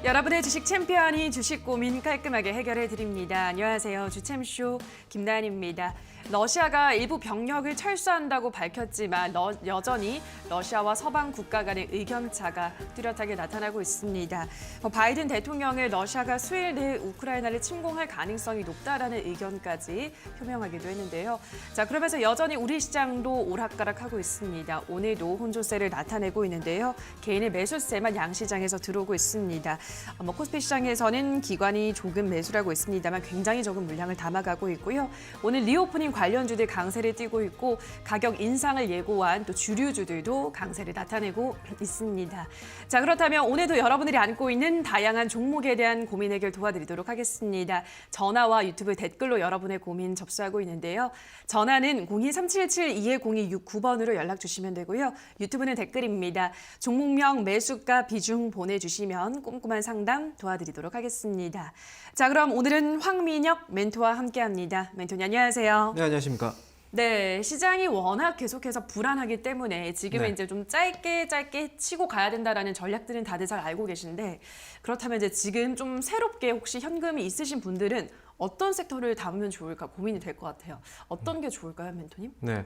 여러분의 주식 챔피언이 주식 고민 깔끔하게 해결해 드립니다. 안녕하세요. 주챔쇼 김나연입니다. 러시아가 일부 병력을 철수한다고 밝혔지만 여전히 러시아와 서방 국가 간의 의견차가 뚜렷하게 나타나고 있습니다. 바이든 대통령은 러시아가 수일 내에 우크라이나를 침공할 가능성이 높다라는 의견까지 표명하기도 했는데요. 자, 그러면서 여전히 우리 시장도 오락가락하고 있습니다. 오늘도 혼조세를 나타내고 있는데요. 개인의 매수세만 양시장에서 들어오고 있습니다. 코스피 시장에서는 기관이 조금 매수를 하고 있습니다만 굉장히 적은 물량을 담아가고 있고요. 오늘 리오프닝 관련주들 강세를 띠고 있고 가격 인상을 예고한 또 주류주들도 강세를 나타내고 있습니다. 자, 그렇다면 오늘도 여러분들이 안고 있는 다양한 종목에 대한 고민 해결 도와드리도록 하겠습니다. 전화와 유튜브 댓글로 여러분의 고민 접수하고 있는데요. 전화는 02-377-210-29번으로 연락 주시면 되고요. 유튜브는 댓글입니다. 종목명, 매수가, 비중 보내주시면 꼼꼼한 상담 도와드리도록 하겠습니다. 자, 그럼 오늘은 황민혁 멘토와 함께합니다. 멘토님 안녕하세요. 네, 안녕하십니까. 네, 시장이 워낙 계속해서 불안하기 때문에 지금은 네. 이제 좀 짧게 치고 가야 된다라는 전략들은 다들 잘 알고 계신데 그렇다면 이제 지금 좀 새롭게 혹시 현금이 있으신 분들은 어떤 섹터를 담으면 좋을까 고민이 될 것 같아요. 어떤 게 좋을까요, 멘토님? 네,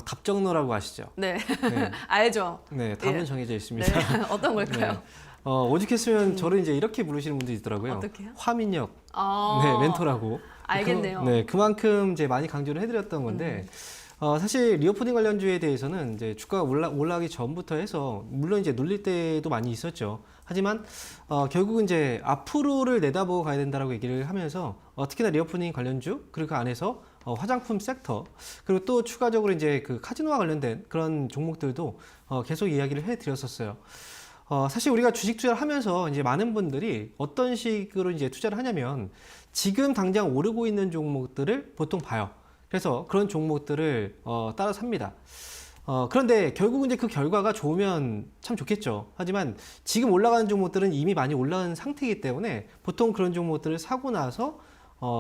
답정너라고 아시죠? 네, 네. 알죠. 네, 답은 예. 정해져 네, 있습니다. 어떤 걸까요? 네. 오죽했으면 저를 이제 이렇게 부르시는 분들이 있더라고요. 어떻게요? 화민혁, 아, 네, 멘토라고. 알겠네요. 그만큼 이제 많이 강조를 해드렸던 건데. 사실 리오프닝 관련주에 대해서는 이제 주가가 올라가기 전부터 해서 물론 이제 눌릴 때도 많이 있었죠. 하지만 결국은 이제 앞으로를 내다보고 가야 된다라고 얘기를 하면서 특히나 리오프닝 관련주 그리고 그 안에서 화장품 섹터 그리고 또 추가적으로 이제 그 카지노와 관련된 그런 종목들도 계속 이야기를 해드렸었어요. 사실 우리가 주식 투자를 하면서 이제 많은 분들이 어떤 식으로 이제 투자를 하냐면 지금 당장 오르고 있는 종목들을 보통 봐요. 그래서 그런 종목들을 따라 삽니다. 그런데 결국은 이제 그 결과가 좋으면 참 좋겠죠. 하지만 지금 올라가는 종목들은 이미 많이 올라간 상태이기 때문에 보통 그런 종목들을 사고 나서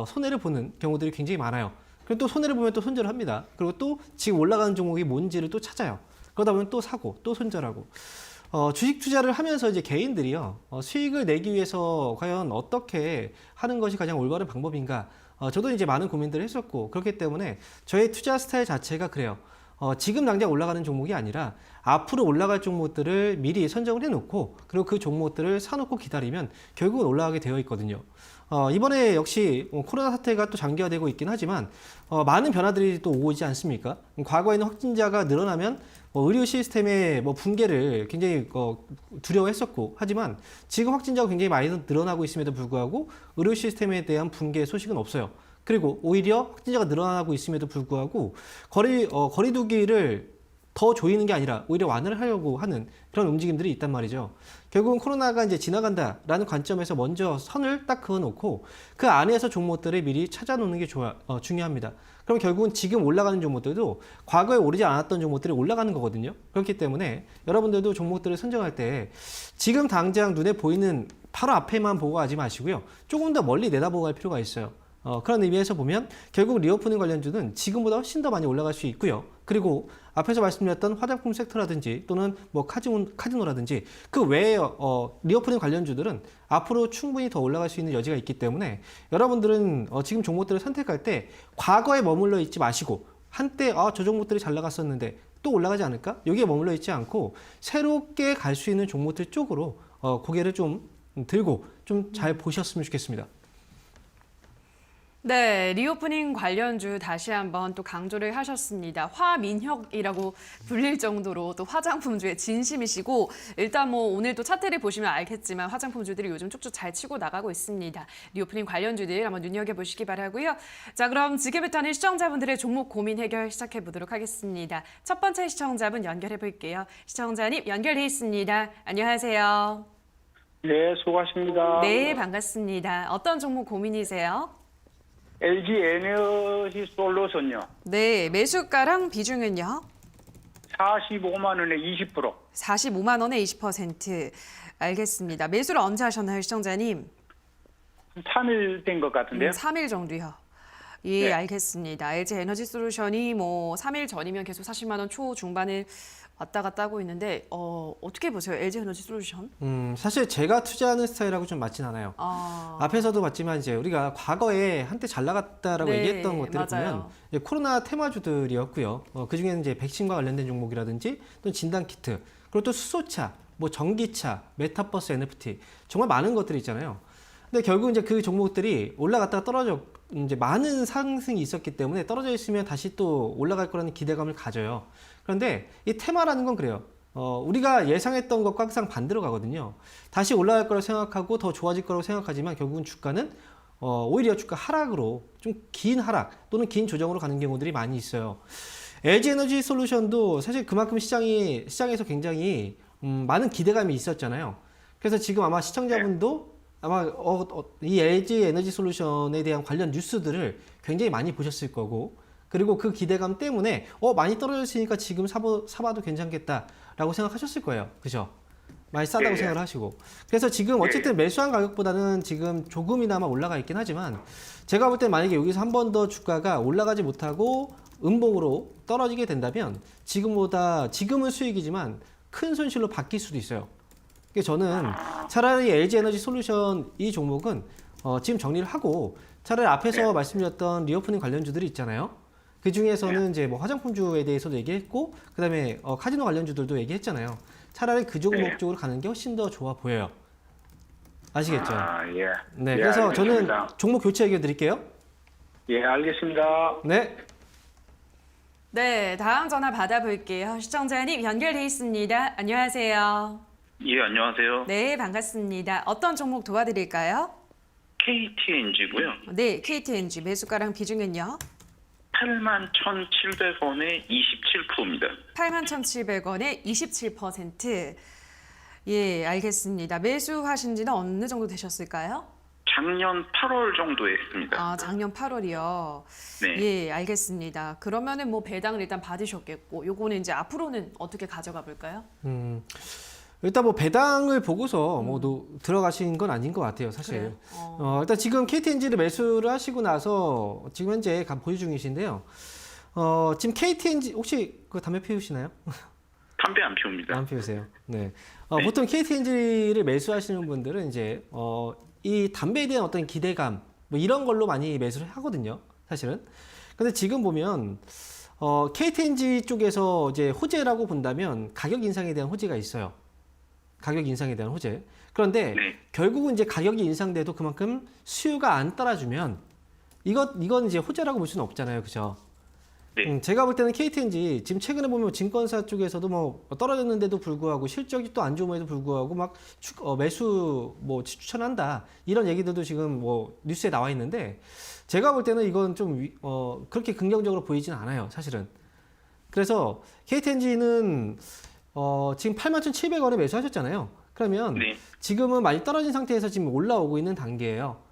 손해를 보는 경우들이 굉장히 많아요. 그리고 또 손해를 보면 또 손절을 합니다. 그리고 또 지금 올라가는 종목이 뭔지를 또 찾아요. 그러다 보면 또 사고 또 손절하고. 주식 투자를 하면서 이제 개인들이요, 수익을 내기 위해서 과연 어떻게 하는 것이 가장 올바른 방법인가? 저도 이제 많은 고민들을 했었고, 그렇기 때문에 저의 투자 스타일 자체가 그래요. 지금 당장 올라가는 종목이 아니라 앞으로 올라갈 종목들을 미리 선정을 해놓고, 그리고 그 종목들을 사놓고 기다리면 결국은 올라가게 되어 있거든요. 이번에 역시 코로나 사태가 또 장기화되고 있긴 하지만 많은 변화들이 또 오지 않습니까? 과거에는 확진자가 늘어나면 의료 시스템의 붕괴를 굉장히 두려워했었고, 하지만 지금 확진자가 굉장히 많이 늘어나고 있음에도 불구하고 의료 시스템에 대한 붕괴 소식은 없어요. 그리고 오히려 확진자가 늘어나고 있음에도 불구하고 거리두기를 더 조이는 게 아니라 오히려 완화를 하려고 하는 그런 움직임들이 있단 말이죠. 결국은 코로나가 이제 지나간다라는 관점에서 먼저 선을 딱 그어놓고 그 안에서 종목들을 미리 찾아놓는 게 중요합니다. 그럼 결국은 지금 올라가는 종목들도 과거에 오르지 않았던 종목들이 올라가는 거거든요. 그렇기 때문에 여러분들도 종목들을 선정할 때 지금 당장 눈에 보이는 바로 앞에만 보고 가지 마시고요. 조금 더 멀리 내다보고 갈 필요가 있어요. 그런 의미에서 보면 결국 리오프닝 관련주는 지금보다 훨씬 더 많이 올라갈 수 있고요. 그리고 앞에서 말씀드렸던 화장품 섹터라든지 또는 카지노라든지 그 외에 리오프닝 관련주들은 앞으로 충분히 더 올라갈 수 있는 여지가 있기 때문에 여러분들은 지금 종목들을 선택할 때 과거에 머물러 있지 마시고 한때 저 종목들이 잘 나갔었는데 또 올라가지 않을까? 여기에 머물러 있지 않고 새롭게 갈 수 있는 종목들 쪽으로 고개를 좀 들고 좀 잘 보셨으면 좋겠습니다. 네, 리오프닝 관련주 다시 한번 또 강조를 하셨습니다. 화민혁이라고 불릴 정도로 또 화장품주의 진심이시고 일단 오늘 또 차트를 보시면 알겠지만 화장품주들이 요즘 쭉쭉 잘 치고 나가고 있습니다. 리오프닝 관련주들 한번 눈여겨보시기 바라고요. 자, 그럼 지금부터는 시청자분들의 종목 고민 해결 시작해 보도록 하겠습니다. 첫 번째 시청자분 연결해 볼게요. 시청자님 연결돼 있습니다. 안녕하세요. 네, 수고하십니다. 네, 반갑습니다. 어떤 종목 고민이세요? LG 에너지 솔루션요. 네, 매수가랑 비중은요? 45만 원에 20%. 45만 원에 20%. 알겠습니다. 매수를 언제 하셨나요, 시청자님? 3일 된 것 같은데요. 3일 정도요. 예, 네. 알겠습니다. LG 에너지 솔루션이 3일 전이면 계속 40만 원 초중반을 왔다 갔다 하고 있는데 어떻게 보세요? LG에너지솔루션? 사실 제가 투자하는 스타일하고 좀 맞진 않아요. 앞에서도 봤지만 이제 우리가 과거에 한때 잘 나갔다라고 네, 얘기했던 것들을 맞아요. 보면 이제 코로나 테마주들이었고요. 그 중에는 이제 백신과 관련된 종목이라든지 또 진단 키트, 그리고 또 수소차, 뭐 전기차, 메타버스, NFT 정말 많은 것들이 있잖아요. 근데 결국 이제 그 종목들이 올라갔다가 떨어져 이제 많은 상승이 있었기 때문에 떨어져 있으면 다시 또 올라갈 거라는 기대감을 가져요. 그런데 이 테마라는 건 그래요. 우리가 예상했던 것과 항상 반대로 가거든요. 다시 올라갈 거라고 생각하고 더 좋아질 거라고 생각하지만 결국은 주가는 오히려 주가 하락으로 좀 긴 하락 또는 긴 조정으로 가는 경우들이 많이 있어요. LG에너지솔루션도 사실 그만큼 시장에서 굉장히 많은 기대감이 있었잖아요. 그래서 지금 아마 시청자분도 아마 이 LG에너지솔루션에 대한 관련 뉴스들을 굉장히 많이 보셨을 거고, 그리고 그 기대감 때문에 많이 떨어졌으니까 지금 사봐도 괜찮겠다라고 생각하셨을 거예요. 그죠? 많이 싸다고 네. 생각을 하시고. 그래서 지금 어쨌든 매수한 가격보다는 지금 조금이나마 올라가 있긴 하지만, 제가 볼 때 만약에 여기서 한 번 더 주가가 올라가지 못하고 음봉으로 떨어지게 된다면 지금은 수익이지만 큰 손실로 바뀔 수도 있어요. 그래서 저는 차라리 LG에너지솔루션 이 종목은 지금 정리를 하고 차라리 앞에서 말씀드렸던 리오프닝 관련주들이 있잖아요. 그 중에서는 이제 뭐 화장품주에 대해서도 얘기했고, 그다음에 카지노 관련주들도 얘기했잖아요. 차라리 그 종목 쪽으로 가는 게 훨씬 더 좋아 보여요. 아시겠죠? 예. 네, 예, 그래서 저는 알겠습니다. 종목 교체 얘기 드릴게요. 예, 알겠습니다. 네, 네, 다음 전화 받아볼게요. 시청자님 연결돼 있습니다. 안녕하세요. 예, 안녕하세요. 네, 반갑습니다. 어떤 종목 도와드릴까요? KTNG고요. 네, KTNG 매수가랑 비중은요? 81,700원에 27%입니다. 81,700원에 27%. 예, 알겠습니다. 매수하신 지는 어느 정도 되셨을까요? 작년 8월 정도에 했습니다. 작년 8월이요. 네. 예, 알겠습니다. 그러면은 뭐 배당을 일단 받으셨겠고, 요거는 이제 앞으로는 어떻게 가져가 볼까요? 일단 뭐 배당을 보고서 들어가신 건 아닌 것 같아요, 사실. 그래요? 일단 지금 KTNG를 매수를 하시고 나서 지금 현재 보유 중이신데요. 지금 KTNG 혹시 그 담배 피우시나요? 담배 안 피웁니다. 안 피우세요. 네. 보통 KTNG를 매수하시는 분들은 이제 이 담배에 대한 어떤 기대감 뭐 이런 걸로 많이 매수를 하거든요, 사실은. 근데 지금 보면 KTNG 쪽에서 이제 호재라고 본다면 가격 인상에 대한 호재가 있어요. 가격 인상에 대한 호재. 그런데 네. 결국은 이제 가격이 인상돼도 그만큼 수요가 안 따라주면 이건 이제 호재라고 볼 수는 없잖아요, 그죠? 네. 제가 볼 때는 KTNG 지금 최근에 보면 증권사 쪽에서도 뭐 떨어졌는데도 불구하고 실적이 또 안 좋음에도 불구하고 막 매수 뭐 추천한다 이런 얘기들도 지금 뭐 뉴스에 나와 있는데, 제가 볼 때는 이건 좀 그렇게 긍정적으로 보이진 않아요, 사실은. 그래서 KTNG는 지금 81,700원에 매수하셨잖아요. 그러면 네. 지금은 많이 떨어진 상태에서 지금 올라오고 있는 단계예요.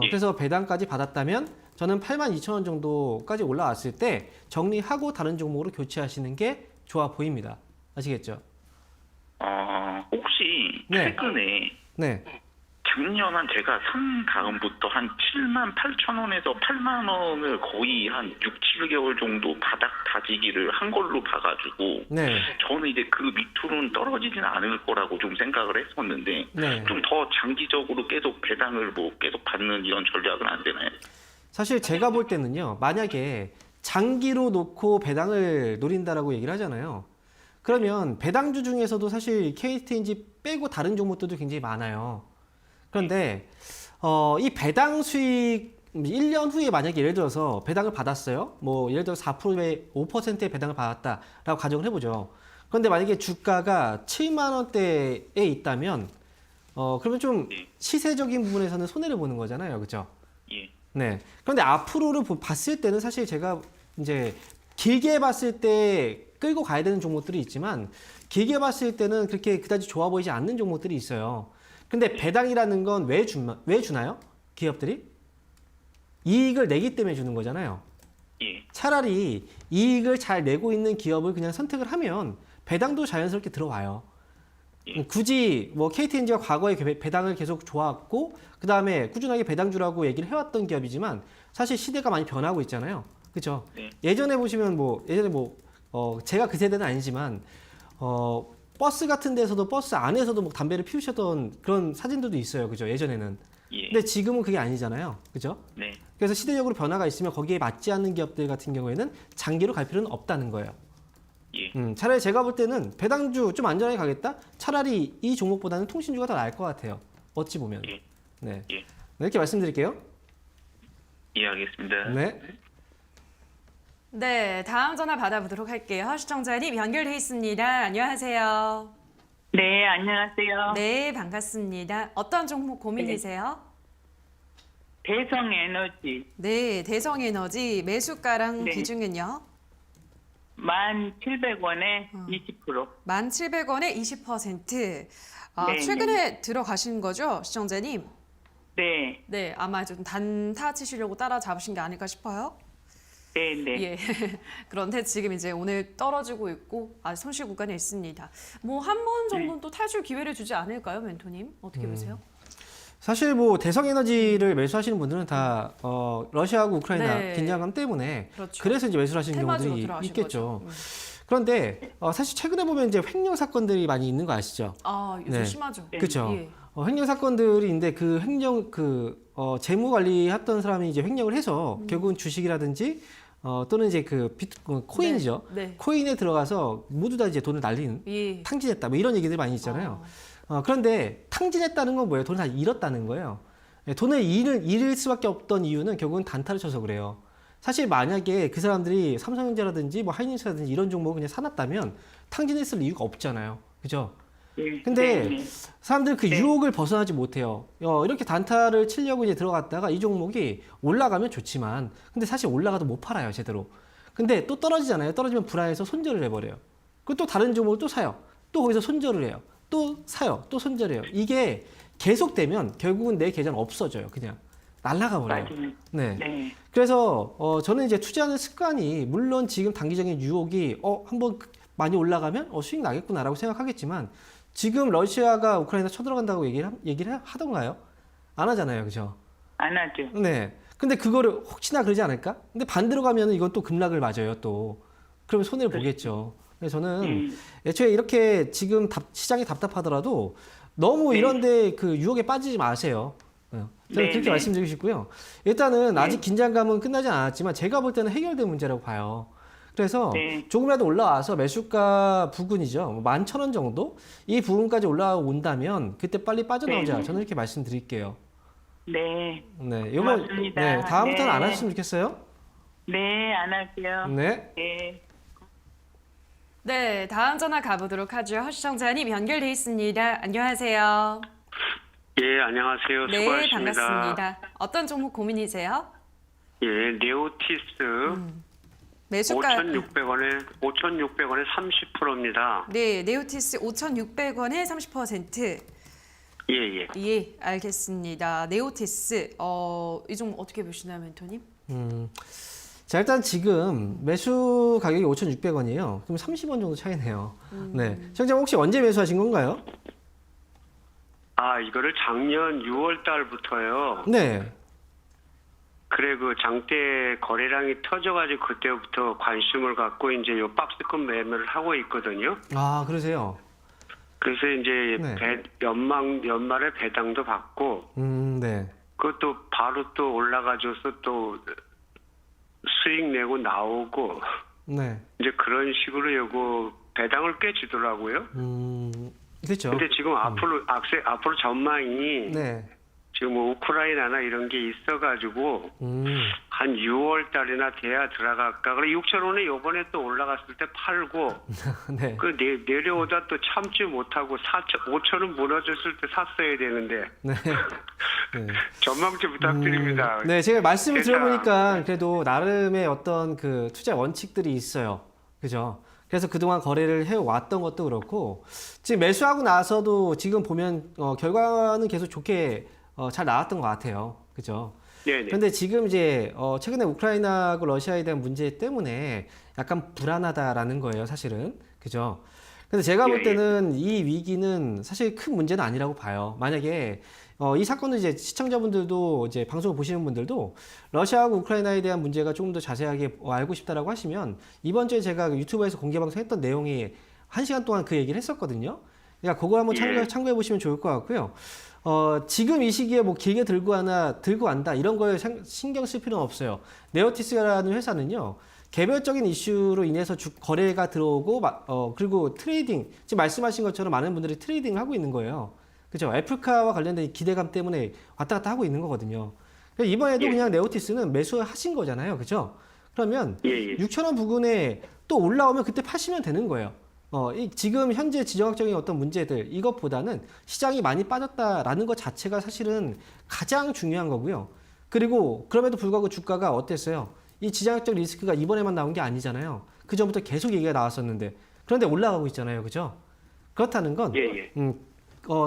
예. 그래서 배당까지 받았다면 저는 82,000원 정도까지 올라왔을 때 정리하고 다른 종목으로 교체하시는 게 좋아 보입니다. 아시겠죠? 혹시 네. 최근에 네. 작년 한 제가 산 다음부터 한 78,000원에서 8만 원을 거의 한 6, 7개월 정도 바닥 다지기를 한 걸로 봐가지고 네. 저는 이제 그 밑으로는 떨어지진 않을 거라고 좀 생각을 했었는데 네. 좀 더 장기적으로 계속 배당을 뭐 계속 받는 이런 전략은 안 되나요? 사실 제가 볼 때는요, 만약에 장기로 놓고 배당을 노린다라고 얘기를 하잖아요. 그러면 배당주 중에서도 사실 KTNG 빼고 다른 종목들도 굉장히 많아요. 그런데 이 배당 수익 1년 후에 만약에 예를 들어서 배당을 받았어요. 뭐 예를 들어 4%의 5%의 배당을 받았다라고 가정을 해보죠. 그런데 만약에 주가가 7만 원대에 있다면 그러면 좀 시세적인 부분에서는 손해를 보는 거잖아요, 그렇죠? 예. 네. 그런데 앞으로를 봤을 때는 사실 제가 이제 길게 봤을 때 끌고 가야 되는 종목들이 있지만 길게 봤을 때는 그렇게 그다지 좋아 보이지 않는 종목들이 있어요. 근데 배당이라는 건 왜 주나요? 기업들이? 이익을 내기 때문에 주는 거잖아요. 예. 차라리 이익을 잘 내고 있는 기업을 그냥 선택을 하면 배당도 자연스럽게 들어와요. 굳이 뭐 KTNG가 과거에 배당을 계속 좋아왔고 그 다음에 꾸준하게 배당 주라고 얘기를 해왔던 기업이지만 사실 시대가 많이 변하고 있잖아요. 그렇죠? 네. 예전에 보시면 제가 그 세대는 아니지만 버스 같은 데서도 버스 안에서도 뭐 담배를 피우셨던 그런 사진들도 있어요. 그죠? 예전에는. 예. 근데 지금은 그게 아니잖아요. 그죠? 네. 그래서 시대적으로 변화가 있으면 거기에 맞지 않는 기업들 같은 경우에는 장기로 갈 필요는 없다는 거예요. 예. 차라리 제가 볼 때는 배당주 좀 안전하게 가겠다? 차라리 이 종목보다는 통신주가 더 나을 것 같아요. 어찌 보면. 예. 네. 예. 네, 이렇게 말씀드릴게요. 예, 알겠습니다. 네. 네, 다음 전화 받아보도록 할게요. 시청자님 연결돼 있습니다. 안녕하세요. 네, 안녕하세요. 네, 반갑습니다. 어떤 종목 고민이세요? 대성에너지 네, 대성에너지 매수가랑 네. 비중은요? 1,700원에 20%. 1,700원에 20%. 네, 최근에 들어가신 거죠, 시청자님? 네, 네, 아마 좀 단타 치시려고 따라 잡으신 게 아닐까 싶어요. 네, 네. 예. 그런데 지금 이제 오늘 떨어지고 있고 손실 구간에 있습니다. 뭐 한 번 정도는 또 탈출 기회를 주지 않을까요, 멘토님? 어떻게 보세요? 사실 뭐 대성에너지를 매수하시는 분들은 다 러시아하고 우크라이나 네. 긴장감 때문에 그렇죠. 그래서 이제 매수를 하시는 테마주로 경우들이 들어가신 있겠죠. 거죠. 그런데 사실 최근에 보면 이제 횡령 사건들이 많이 있는 거 아시죠? 요즘 네. 심하죠. 그렇죠. 예. 횡령 사건들이 있는데 그 횡령 재무 관리했던 사람이 이제 횡령을 해서 결국은 주식이라든지 또는 이제 코인이죠. 네. 코인에 들어가서 모두 다 이제 돈을 날린 예. 탕진했다. 뭐 이런 얘기들이 많이 있잖아요. 그런데 탕진했다는 건 뭐예요? 돈을 다 잃었다는 거예요. 돈을 잃을 수밖에 없던 이유는 결국은 단타를 쳐서 그래요. 사실 만약에 그 사람들이 삼성전자라든지 뭐 하이닉스라든지 이런 종목을 그냥 사놨다면 탕진했을 이유가 없잖아요. 그죠? 네, 근데 네, 네. 사람들 그 네. 유혹을 벗어나지 못해요. 이렇게 단타를 치려고 이제 들어갔다가 이 종목이 올라가면 좋지만, 근데 사실 올라가도 못 팔아요, 제대로. 근데 또 떨어지잖아요. 떨어지면 불안해서 손절을 해버려요. 그리고 또 다른 종목을 또 사요. 또 거기서 손절을 해요. 또 사요. 또 손절해요. 이게 계속되면 결국은 내 계좌는 없어져요. 그냥 날아가 버려요. 맞아요. 네. 네, 그래서 저는 이제 투자하는 습관이 물론 지금 단기적인 유혹이 한번 많이 올라가면 수익 나겠구나라고 생각하겠지만 지금 러시아가 우크라이나 쳐들어간다고 얘기를 하던가요? 안 하잖아요, 그죠? 안 하죠. 네. 근데 그거를 혹시나 그러지 않을까? 근데 반대로 가면 이건 또 급락을 맞아요, 또. 그러면 손해를 보겠죠. 그래서 저는 애초에 이렇게 지금 시장이 답답하더라도 너무 네. 이런데 그 유혹에 빠지지 마세요. 저는 네, 그렇게 네. 말씀드리고 싶고요. 일단은 네. 아직 긴장감은 끝나지 않았지만 제가 볼 때는 해결된 문제라고 봐요. 그래서 네. 조금이라도 올라와서 매수가 부근이죠. 11,000원 정도? 이 부근까지 올라온다면 그때 빨리 빠져나오자. 네. 저는 이렇게 말씀드릴게요. 네, 네, 고맙습니다. 네, 다음부터는 안 네. 하셨으면 좋겠어요. 네, 안 할게요. 네. 네. 네, 다음 전화 가보도록 하죠. 시청자님 연결돼 있습니다. 안녕하세요. 예, 안녕하세요. 네, 수고하셨습니다. 반갑습니다. 어떤 종목 고민이세요? 예, 네오티스 매수가 5,600원에 30%입니다. 네, 네오티스 5,600원에 30%. 예, 예. 예, 알겠습니다. 네오티스 이 종목 어떻게 보시나요, 멘토님? 자, 일단 지금 매수 가격이 5,600원이에요. 그럼 30원 정도 차이네요. 네. 시청자 혹시 언제 매수하신 건가요? 이거를 작년 6월 달부터요. 네. 그래 그 장대 거래량이 터져가지고 그때부터 관심을 갖고 이제 요 박스권 매매를 하고 있거든요. 아, 그러세요? 그래서 이제 네. 연말에 배당도 받고 네. 그것도 바로 또 올라가줘서 또 수익 내고 나오고 네. 이제 그런 식으로 요거 배당을 꽤 주더라고요. 그렇죠. 근데 지금 앞으로 전망이 네. 지금 뭐 우크라이나나 이런 게 있어가지고 한 6월 달이나 돼야 들어갈까. 그래 6,000원에 요번에 또 올라갔을 때 팔고 네. 그 내려오다 또 참지 못하고 5,000원 무너졌을 때 샀어야 되는데 네. 네. 전망 좀 부탁드립니다. 네, 제가 말씀을 됐다. 들어보니까 그래도 나름의 어떤 그 투자 원칙들이 있어요. 그죠? 그래서 그동안 거래를 해왔던 것도 그렇고, 지금 매수하고 나서도 지금 보면, 결과는 계속 좋게, 잘 나왔던 것 같아요. 그죠? 네네. 그런데 지금 이제, 최근에 우크라이나하고 러시아에 대한 문제 때문에 약간 불안하다라는 거예요, 사실은. 그죠? 근데 제가 볼 예, 예. 때는 이 위기는 사실 큰 문제는 아니라고 봐요. 만약에 이 사건을 이제 시청자분들도 이제 방송을 보시는 분들도 러시아하고 우크라이나에 대한 문제가 조금 더 자세하게 알고 싶다라고 하시면 이번 주에 제가 유튜브에서 공개 방송했던 내용이 1시간 동안 그 얘기를 했었거든요. 그러니까 그거 한번 참고해 보시면 좋을 것 같고요. 지금 이 시기에 뭐 길게 들고 간다 이런 거에 신경 쓸 필요는 없어요. 네오티스라는 회사는요. 개별적인 이슈로 인해서 거래가 들어오고 그리고 트레이딩, 지금 말씀하신 것처럼 많은 분들이 트레이딩을 하고 있는 거예요. 그죠? 애플카와 관련된 기대감 때문에 왔다 갔다 하고 있는 거거든요. 이번에도 그냥 네오티스는 매수하신 거잖아요. 그죠? 그러면 6,000원 부근에 또 올라오면 그때 파시면 되는 거예요. 지금 현재 지정학적인 어떤 문제들 이것보다는 시장이 많이 빠졌다라는 것 자체가 사실은 가장 중요한 거고요. 그리고 그럼에도 불구하고 주가가 어땠어요? 이 지정학적 리스크가 이번에만 나온 게 아니잖아요. 그 전부터 계속 얘기가 나왔었는데 그런데 올라가고 있잖아요. 그죠? 그렇다는 건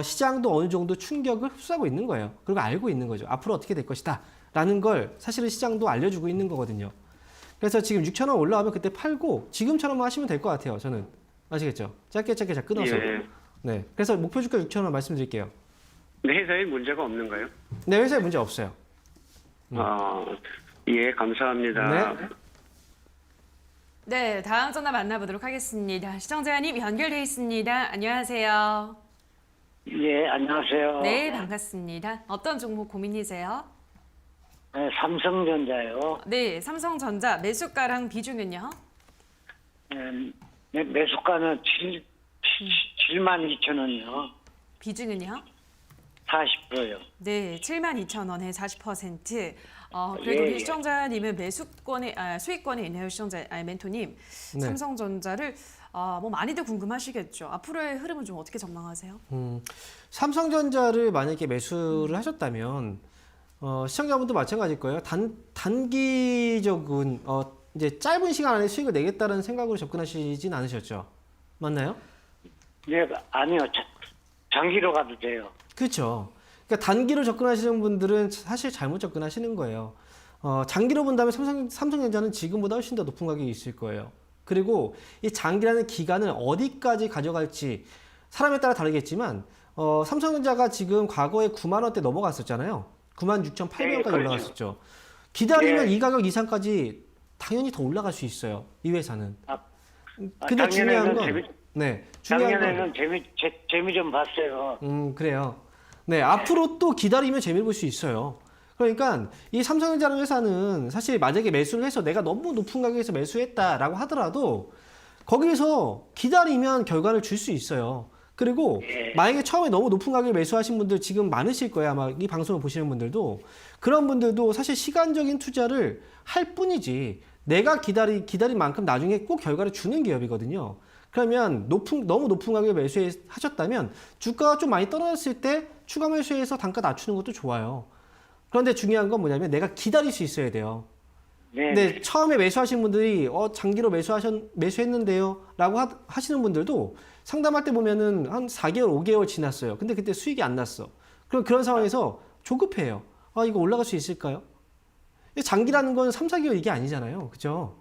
시장도 어느 정도 충격을 흡수하고 있는 거예요. 그리고 알고 있는 거죠. 앞으로 어떻게 될 것이다 라는 걸 사실은 시장도 알려주고 있는 거거든요. 그래서 지금 6,000원 올라오면 그때 팔고 지금처럼 하시면 될 것 같아요. 저는. 아시겠죠? 짧게 잘 끊어서. 네. 그래서 목표 주가 6,000원 말씀드릴게요. 회사에 문제가 없는가요? 네, 회사에 문제 없어요. 예, 감사합니다. 네. 네, 다음 전화 만나보도록 하겠습니다. 시청자님 연결돼 있습니다. 안녕하세요. 예, 안녕하세요. 네, 반갑습니다. 어떤 종목 고민이세요? 네, 삼성전자요. 네, 삼성전자 매수가랑 비중은요? 매수가는 72,000원이요. 비중은요? 40%요. 네, 72,000원에 40%. 그래도 예, 우리 예. 시청자님은 수익권에 있네요, 멘토님. 네. 삼성전자를 뭐 많이들 궁금하시겠죠. 앞으로의 흐름은 좀 어떻게 전망하세요? 삼성전자를 만약에 매수를 하셨다면 시청자분도 마찬가지일 거예요. 단기적인 이제 짧은 시간 안에 수익을 내겠다는 생각으로 접근하시진 않으셨죠? 맞나요? 네, 아니요. 장기로 가도 돼요. 그렇죠. 그러니까 단기로 접근하시는 분들은 사실 잘못 접근하시는 거예요. 장기로 본다면 삼성전자는 지금보다 훨씬 더 높은 가격이 있을 거예요. 그리고 이 장기라는 기간을 어디까지 가져갈지 사람에 따라 다르겠지만 삼성전자가 지금 과거에 9만 원대 넘어갔었잖아요. 96,800원까지 그렇죠. 올라갔었죠. 기다리면 예. 이 가격 이상까지 당연히 더 올라갈 수 있어요. 이 회사는. 근데 중요한 건 작년에는 재미 좀 봤어요. 그래요. 네, 앞으로 또 기다리면 재미를 볼 수 있어요. 그러니까 이 삼성전자라는 회사는 사실 만약에 매수를 해서 내가 너무 높은 가격에서 매수했다라고 하더라도 거기서 기다리면 결과를 줄 수 있어요. 그리고 만약에 처음에 너무 높은 가격에 매수하신 분들 지금 많으실 거예요. 아마 이 방송을 보시는 분들도. 그런 분들도 사실 시간적인 투자를 할 뿐이지 내가 기다린 만큼 나중에 꼭 결과를 주는 기업이거든요. 그러면 너무 높은 가격에 매수하셨다면 주가가 좀 많이 떨어졌을 때 추가 매수해서 단가 낮추는 것도 좋아요. 그런데 중요한 건 뭐냐면 내가 기다릴 수 있어야 돼요. 네. 근데 처음에 매수하신 분들이 장기로 매수했는데요 라고 하시는 분들도 상담할 때 보면은 한 4개월, 5개월 지났어요. 근데 그때 수익이 안 났어. 그럼 그런 상황에서 조급해요. 이거 올라갈 수 있을까요? 장기라는 건 3, 4개월 이게 아니잖아요. 그죠?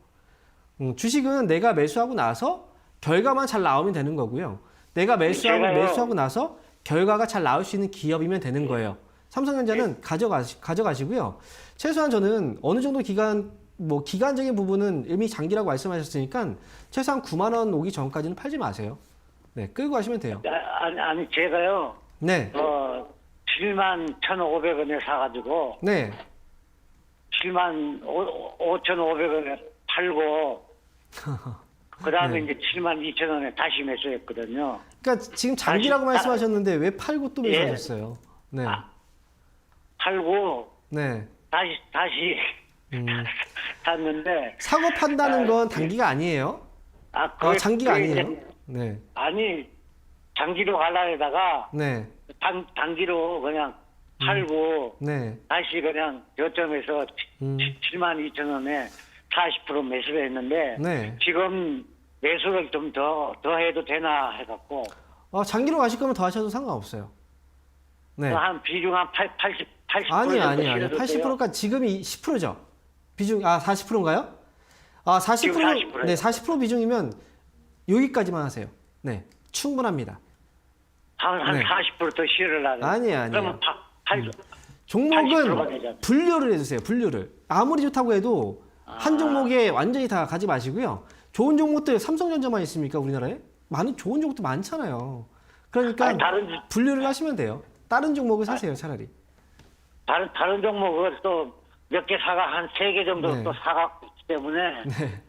주식은 내가 매수하고 나서 결과만 잘 나오면 되는 거고요. 내가 매수하고 나서 결과가 잘 나올 수 있는 기업이면 되는 거예요. 삼성전자는 가져가시고요. 최소한 저는 어느 정도 기간적인 부분은 이미 장기라고 말씀하셨으니까 최소한 9만 원 오기 전까지는 팔지 마세요. 네, 끌고 가시면 돼요. 아니 제가요. 네. 71,500원에 사가지고 네. 75,500원에 팔고 그다음에 네. 이제 72,000원에 다시 매수했거든요. 그러니까 지금 장기라고 말씀하셨는데 왜 팔고 또 매수하셨어요? 네. 팔고 네. 다시 샀는데 사고 판다는 건 단기가 아니에요. 장기가 아니에요. 네. 아니 장기로 가려다가 네. 단기로 그냥 팔고 네. 다시 그냥 저점에서 72,000원에 40% 매수를 했는데 네. 지금 매수를 좀 더 해도 되나 해갖고 장기로 가실 거면 더 하셔도 상관없어요. 네. 한 비중 한 80% 아니요. 정도 80%가 지금이 10%죠. 비중 40%인가요? 40%. 지금 40%예요. 네, 40% 비중이면 여기까지만 하세요. 네. 충분합니다. 한 네. 40%더 실으려고. 아니에요. 그러면 80%가 종목은 되잖아요. 분류를 해주세요. 분류를. 아무리 좋다고 해도 한 종목에 완전히 다 가지 마시고요. 좋은 종목들 삼성전자만 있습니까? 우리나라에? 많은 좋은 종목도 많잖아요. 그러니까 아니, 분류를 하시면 돼요. 다른 종목을 사세요, 차라리. 다른 종목을 또 몇 개 사가 한 3개 정도 네. 또 사갔기 때문에. 네.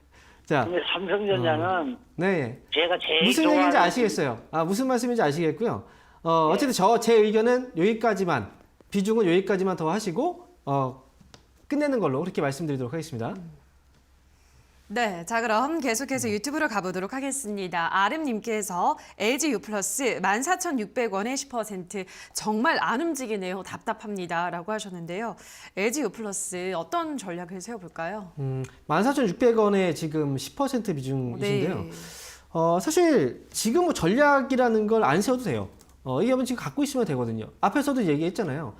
자, 근데 삼성전자는 네. 제가 제일 무슨 좋아하는 얘기인지 아시겠어요? 무슨 말씀인지 아시겠고요. 어쨌든 제 의견은 여기까지만, 비중은 여기까지만 더 하시고, 끝내는 걸로 그렇게 말씀드리도록 하겠습니다. 네, 자 그럼 계속해서 유튜브로 가보도록 하겠습니다. 아름님께서 LG U 플러스 14,600원에 10% 정말 안 움직이네요. 답답합니다라고 하셨는데요. LG U 플러스 어떤 전략을 세워볼까요? 14,600원에 지금 10% 비중이신데요. 네. 사실 지금 뭐 전략이라는 걸 안 세워도 돼요. 이게 한번 지금 갖고 있으면 되거든요. 앞에서도 얘기했잖아요.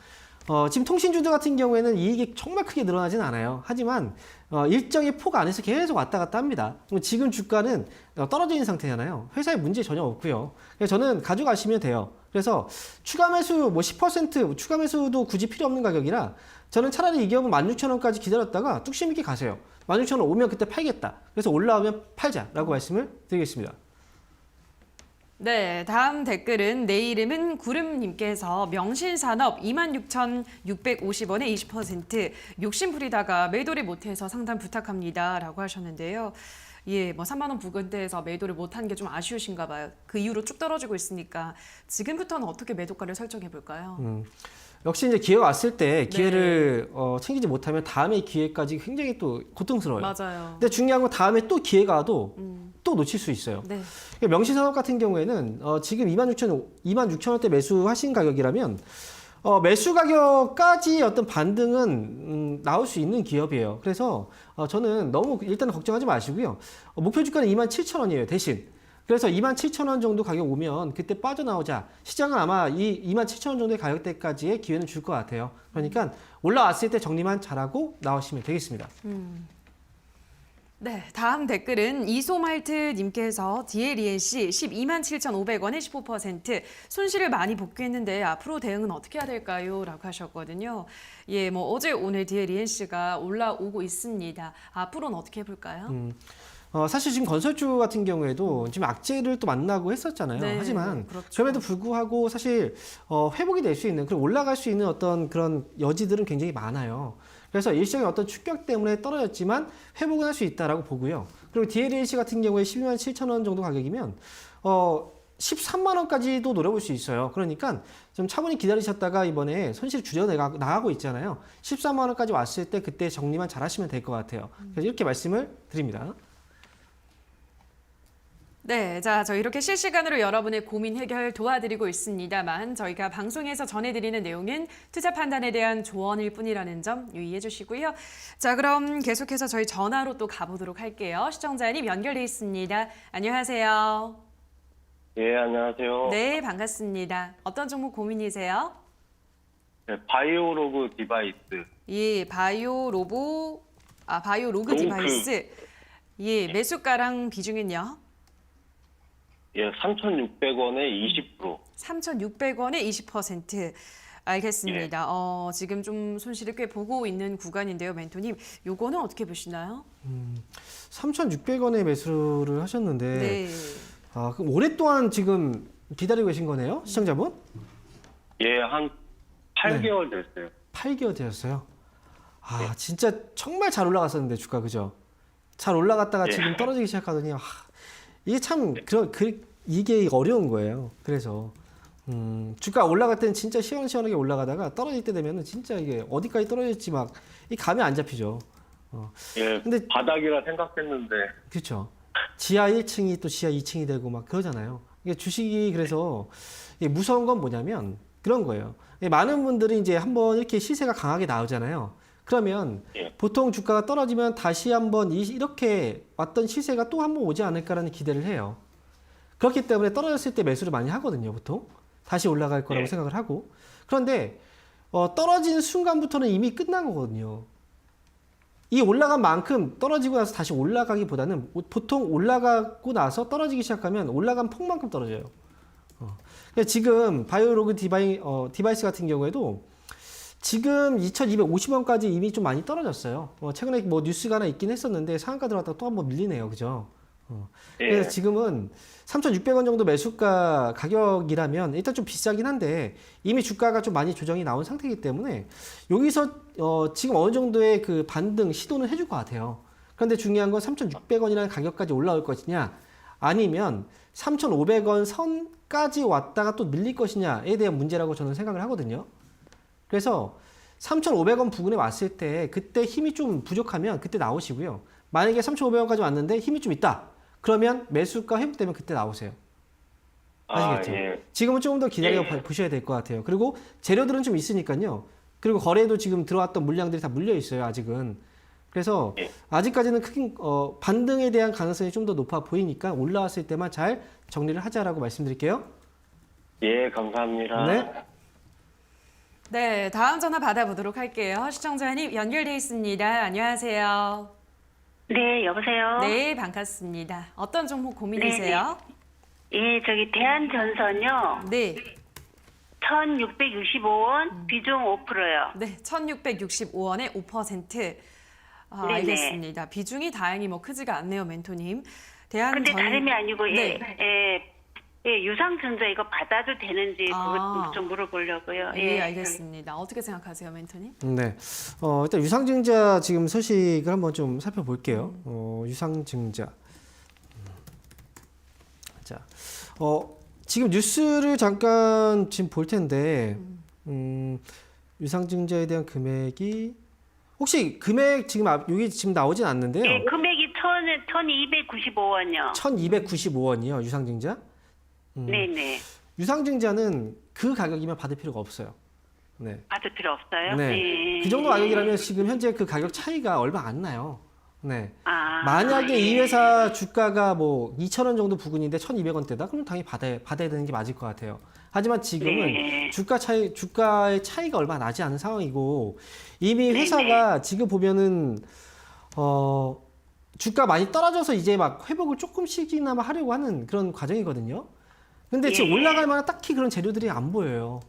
지금 통신주들 같은 경우에는 이익이 정말 크게 늘어나진 않아요. 하지만 일정의 폭 안에서 계속 왔다 갔다 합니다. 그럼 지금 주가는 떨어져 있는 상태잖아요. 회사에 문제 전혀 없고요. 그래서 저는 가져가시면 돼요. 그래서 추가 매수 뭐 10% 추가 매수도 굳이 필요 없는 가격이라 저는 차라리 이 기업은 16,000원까지 기다렸다가 뚝심 있게 가세요. 16,000원 오면 그때 팔겠다. 그래서 올라오면 팔자라고 말씀을 드리겠습니다. 네, 다음 댓글은 내 이름은 구름님께서 명신산업 26,650원에 20% 욕심 부리다가 매도를 못해서 상담 부탁합니다라고 하셨는데요. 예, 뭐 3만 원 부근대에서 매도를 못한 게 좀 아쉬우신가 봐요. 그 이후로 쭉 떨어지고 있으니까 지금부터는 어떻게 매도가를 설정해 볼까요? 역시 이제 기회가 왔을 때 기회를 챙기지 못하면 다음에 기회까지 굉장히 또 고통스러워요. 맞아요. 근데 중요한 건 다음에 또 기회가 와도 또 놓칠 수 있어요. 네. 명신산업 같은 경우에는 지금 26,000원대 매수하신 가격이라면 매수 가격까지 어떤 반등은 나올 수 있는 기업이에요. 그래서 저는 너무 일단 걱정하지 마시고요. 목표 주가는 27,000원이에요. 대신. 그래서 27,000원 정도 가격 오면 그때 빠져나오자. 시장은 아마 이 27,000원 정도의 가격대까지의 기회는 줄 것 같아요. 그러니까 올라왔을 때 정리만 잘하고 나오시면 되겠습니다. 네, 다음 댓글은 이소말트님께서 DLENC 127,500원에 15% 손실을 많이 복구했는데 앞으로 대응은 어떻게 해야 될까요? 라고 하셨거든요. 예, 뭐 어제 오늘 DLENC가 올라오고 있습니다. 앞으로는 어떻게 해볼까요? 사실 지금 건설주 같은 경우에도 지금 악재를 또 만나고 했었잖아요. 네, 하지만 그렇죠. 그럼에도 불구하고 사실 회복이 될 수 있는 그리고 올라갈 수 있는 어떤 그런 여지들은 굉장히 많아요. 그래서 일시적인 어떤 충격 때문에 떨어졌지만 회복은 할 수 있다라고 보고요. 그리고 DLENC 같은 경우에 127,000원 정도 가격이면 13만 원까지도 노려볼 수 있어요. 그러니까 좀 차분히 기다리셨다가 이번에 손실 줄여 나가고 있잖아요. 13만 원까지 왔을 때 그때 정리만 잘 하시면 될 것 같아요. 그래서 이렇게 말씀을 드립니다. 네, 자, 저희 이렇게 실시간으로 여러분의 고민 해결 도와드리고 있습니다만 저희가 방송에서 전해드리는 내용은 투자 판단에 대한 조언일 뿐이라는 점 유의해 주시고요. 자, 그럼 계속해서 저희 전화로 또 가보도록 할게요. 시청자님 연결돼 있습니다. 안녕하세요. 예, 안녕하세요. 네, 반갑습니다. 어떤 종목 고민이세요? 네, 바이오로그 디바이스. 예, 바이오로그 로그. 디바이스. 예, 매수가랑 비중은요? 예, 3,600원에 20%. 3,600원에 20%. 알겠습니다. 지금 좀 손실을 꽤 보고 있는 구간인데요, 멘토님. 요거는 어떻게 보시나요? 3,600원에 매수를 하셨는데 네. 그럼 오랫동안 지금 기다리고 계신 거네요, 시청자분? 예, 한 8개월 됐어요. 8개월 되었어요. 진짜 정말 잘 올라갔었는데 주가 그죠? 잘 올라갔다가 예. 지금 떨어지기 시작하더니 이게 참 이게 어려운 거예요. 그래서 주가 올라갈 때는 진짜 시원시원하게 올라가다가 떨어질 때 되면은 진짜 이게 어디까지 떨어질지 막 이 감이 안 잡히죠. 예, 근데 바닥이라 생각했는데. 그렇죠. 지하 1층이 또 지하 2층이 되고 막 그러잖아요. 이게 주식이 그래서 이게 무서운 건 뭐냐면 그런 거예요. 많은 분들이 이제 한번 이렇게 시세가 강하게 나오잖아요. 그러면 예. 보통 주가가 떨어지면 다시 한번 이렇게 왔던 시세가 또 한번 오지 않을까라는 기대를 해요. 그렇기 때문에 떨어졌을 때 매수를 많이 하거든요, 보통. 다시 올라갈 거라고 예. 생각을 하고. 그런데 떨어지는 순간부터는 이미 끝난 거거든요. 이 올라간 만큼 떨어지고 나서 다시 올라가기보다는 보통 올라가고 나서 떨어지기 시작하면 올라간 폭만큼 떨어져요. 지금 바이오로그 디바이스 같은 경우에도 지금 2,250원까지 이미 좀 많이 떨어졌어요. 최근에 뭐 뉴스가 하나 있긴 했었는데 상한가 들어갔다가 또 한번 밀리네요. 그죠? 예. 그래서 지금은 3,600원 정도 매수가 가격이라면 일단 좀 비싸긴 한데 이미 주가가 좀 많이 조정이 나온 상태이기 때문에 여기서 지금 어느 정도의 그 반등 시도는 해줄 것 같아요. 그런데 중요한 건 3,600원이라는 가격까지 올라올 것이냐 아니면 3,500원 선까지 왔다가 또 밀릴 것이냐에 대한 문제라고 저는 생각을 하거든요. 그래서 3,500원 부근에 왔을 때 그때 힘이 좀 부족하면 그때 나오시고요. 만약에 3,500원까지 왔는데 힘이 좀 있다. 그러면 매수가 회복되면 그때 나오세요. 아시겠죠? 예. 지금은 조금 더 기다려 예. 보셔야 될 것 같아요. 그리고 재료들은 좀 있으니까요. 그리고 거래도 지금 들어왔던 물량들이 다 물려 있어요. 아직은. 그래서 예. 아직까지는 크게 반등에 대한 가능성이 좀 더 높아 보이니까 올라왔을 때만 잘 정리를 하자라고 말씀드릴게요. 예, 감사합니다. 네. 네, 다음 전화 받아보도록 할게요. 시청자님 연결돼 있습니다. 안녕하세요. 네, 여보세요? 네, 반갑습니다. 어떤 종목 고민이세요? 예, 저기 대한전선요. 네, 1,665원, 비중 5%요. 네, 1,665원에 5%. 아, 네네. 알겠습니다. 비중이 다행히 뭐 크지가 않네요, 멘토님. 근데 다름이 아니고, 네. 유상증자 이거 받아도 되는지 아. 그것 좀 물어보려고요. 예, 알겠습니다. 어떻게 생각하세요, 멘토님? 네. 일단 유상증자 지금 소식을 한번 좀 살펴볼게요. 유상증자. 자, 지금 뉴스를 잠깐 지금 볼 텐데, 유상증자에 대한 금액이 혹시 금액 지금 여기 지금 나오진 않는데요. 예, 금액이 1,295원이요. 1,295원이요, 유상증자. 네네. 유상증자는 그 가격이면 받을 필요가 없어요. 네. 받을 필요 없어요? 네. 그 정도 가격이라면 지금 현재 그 가격 차이가 얼마 안 나요. 네. 아, 만약에 예. 이 회사 주가가 뭐 2,000원 정도 부근인데 1,200원대다? 그럼 당연히 받아야 되는 게 맞을 것 같아요. 하지만 지금은 네. 주가의 차이가 얼마 나지 않은 상황이고 이미 회사가 지금 보면은 주가 많이 떨어져서 이제 막 회복을 조금씩이나마 하려고 하는 그런 과정이거든요. 근데 지금 올라갈 만한 딱히 그런 재료들이 안 보여요.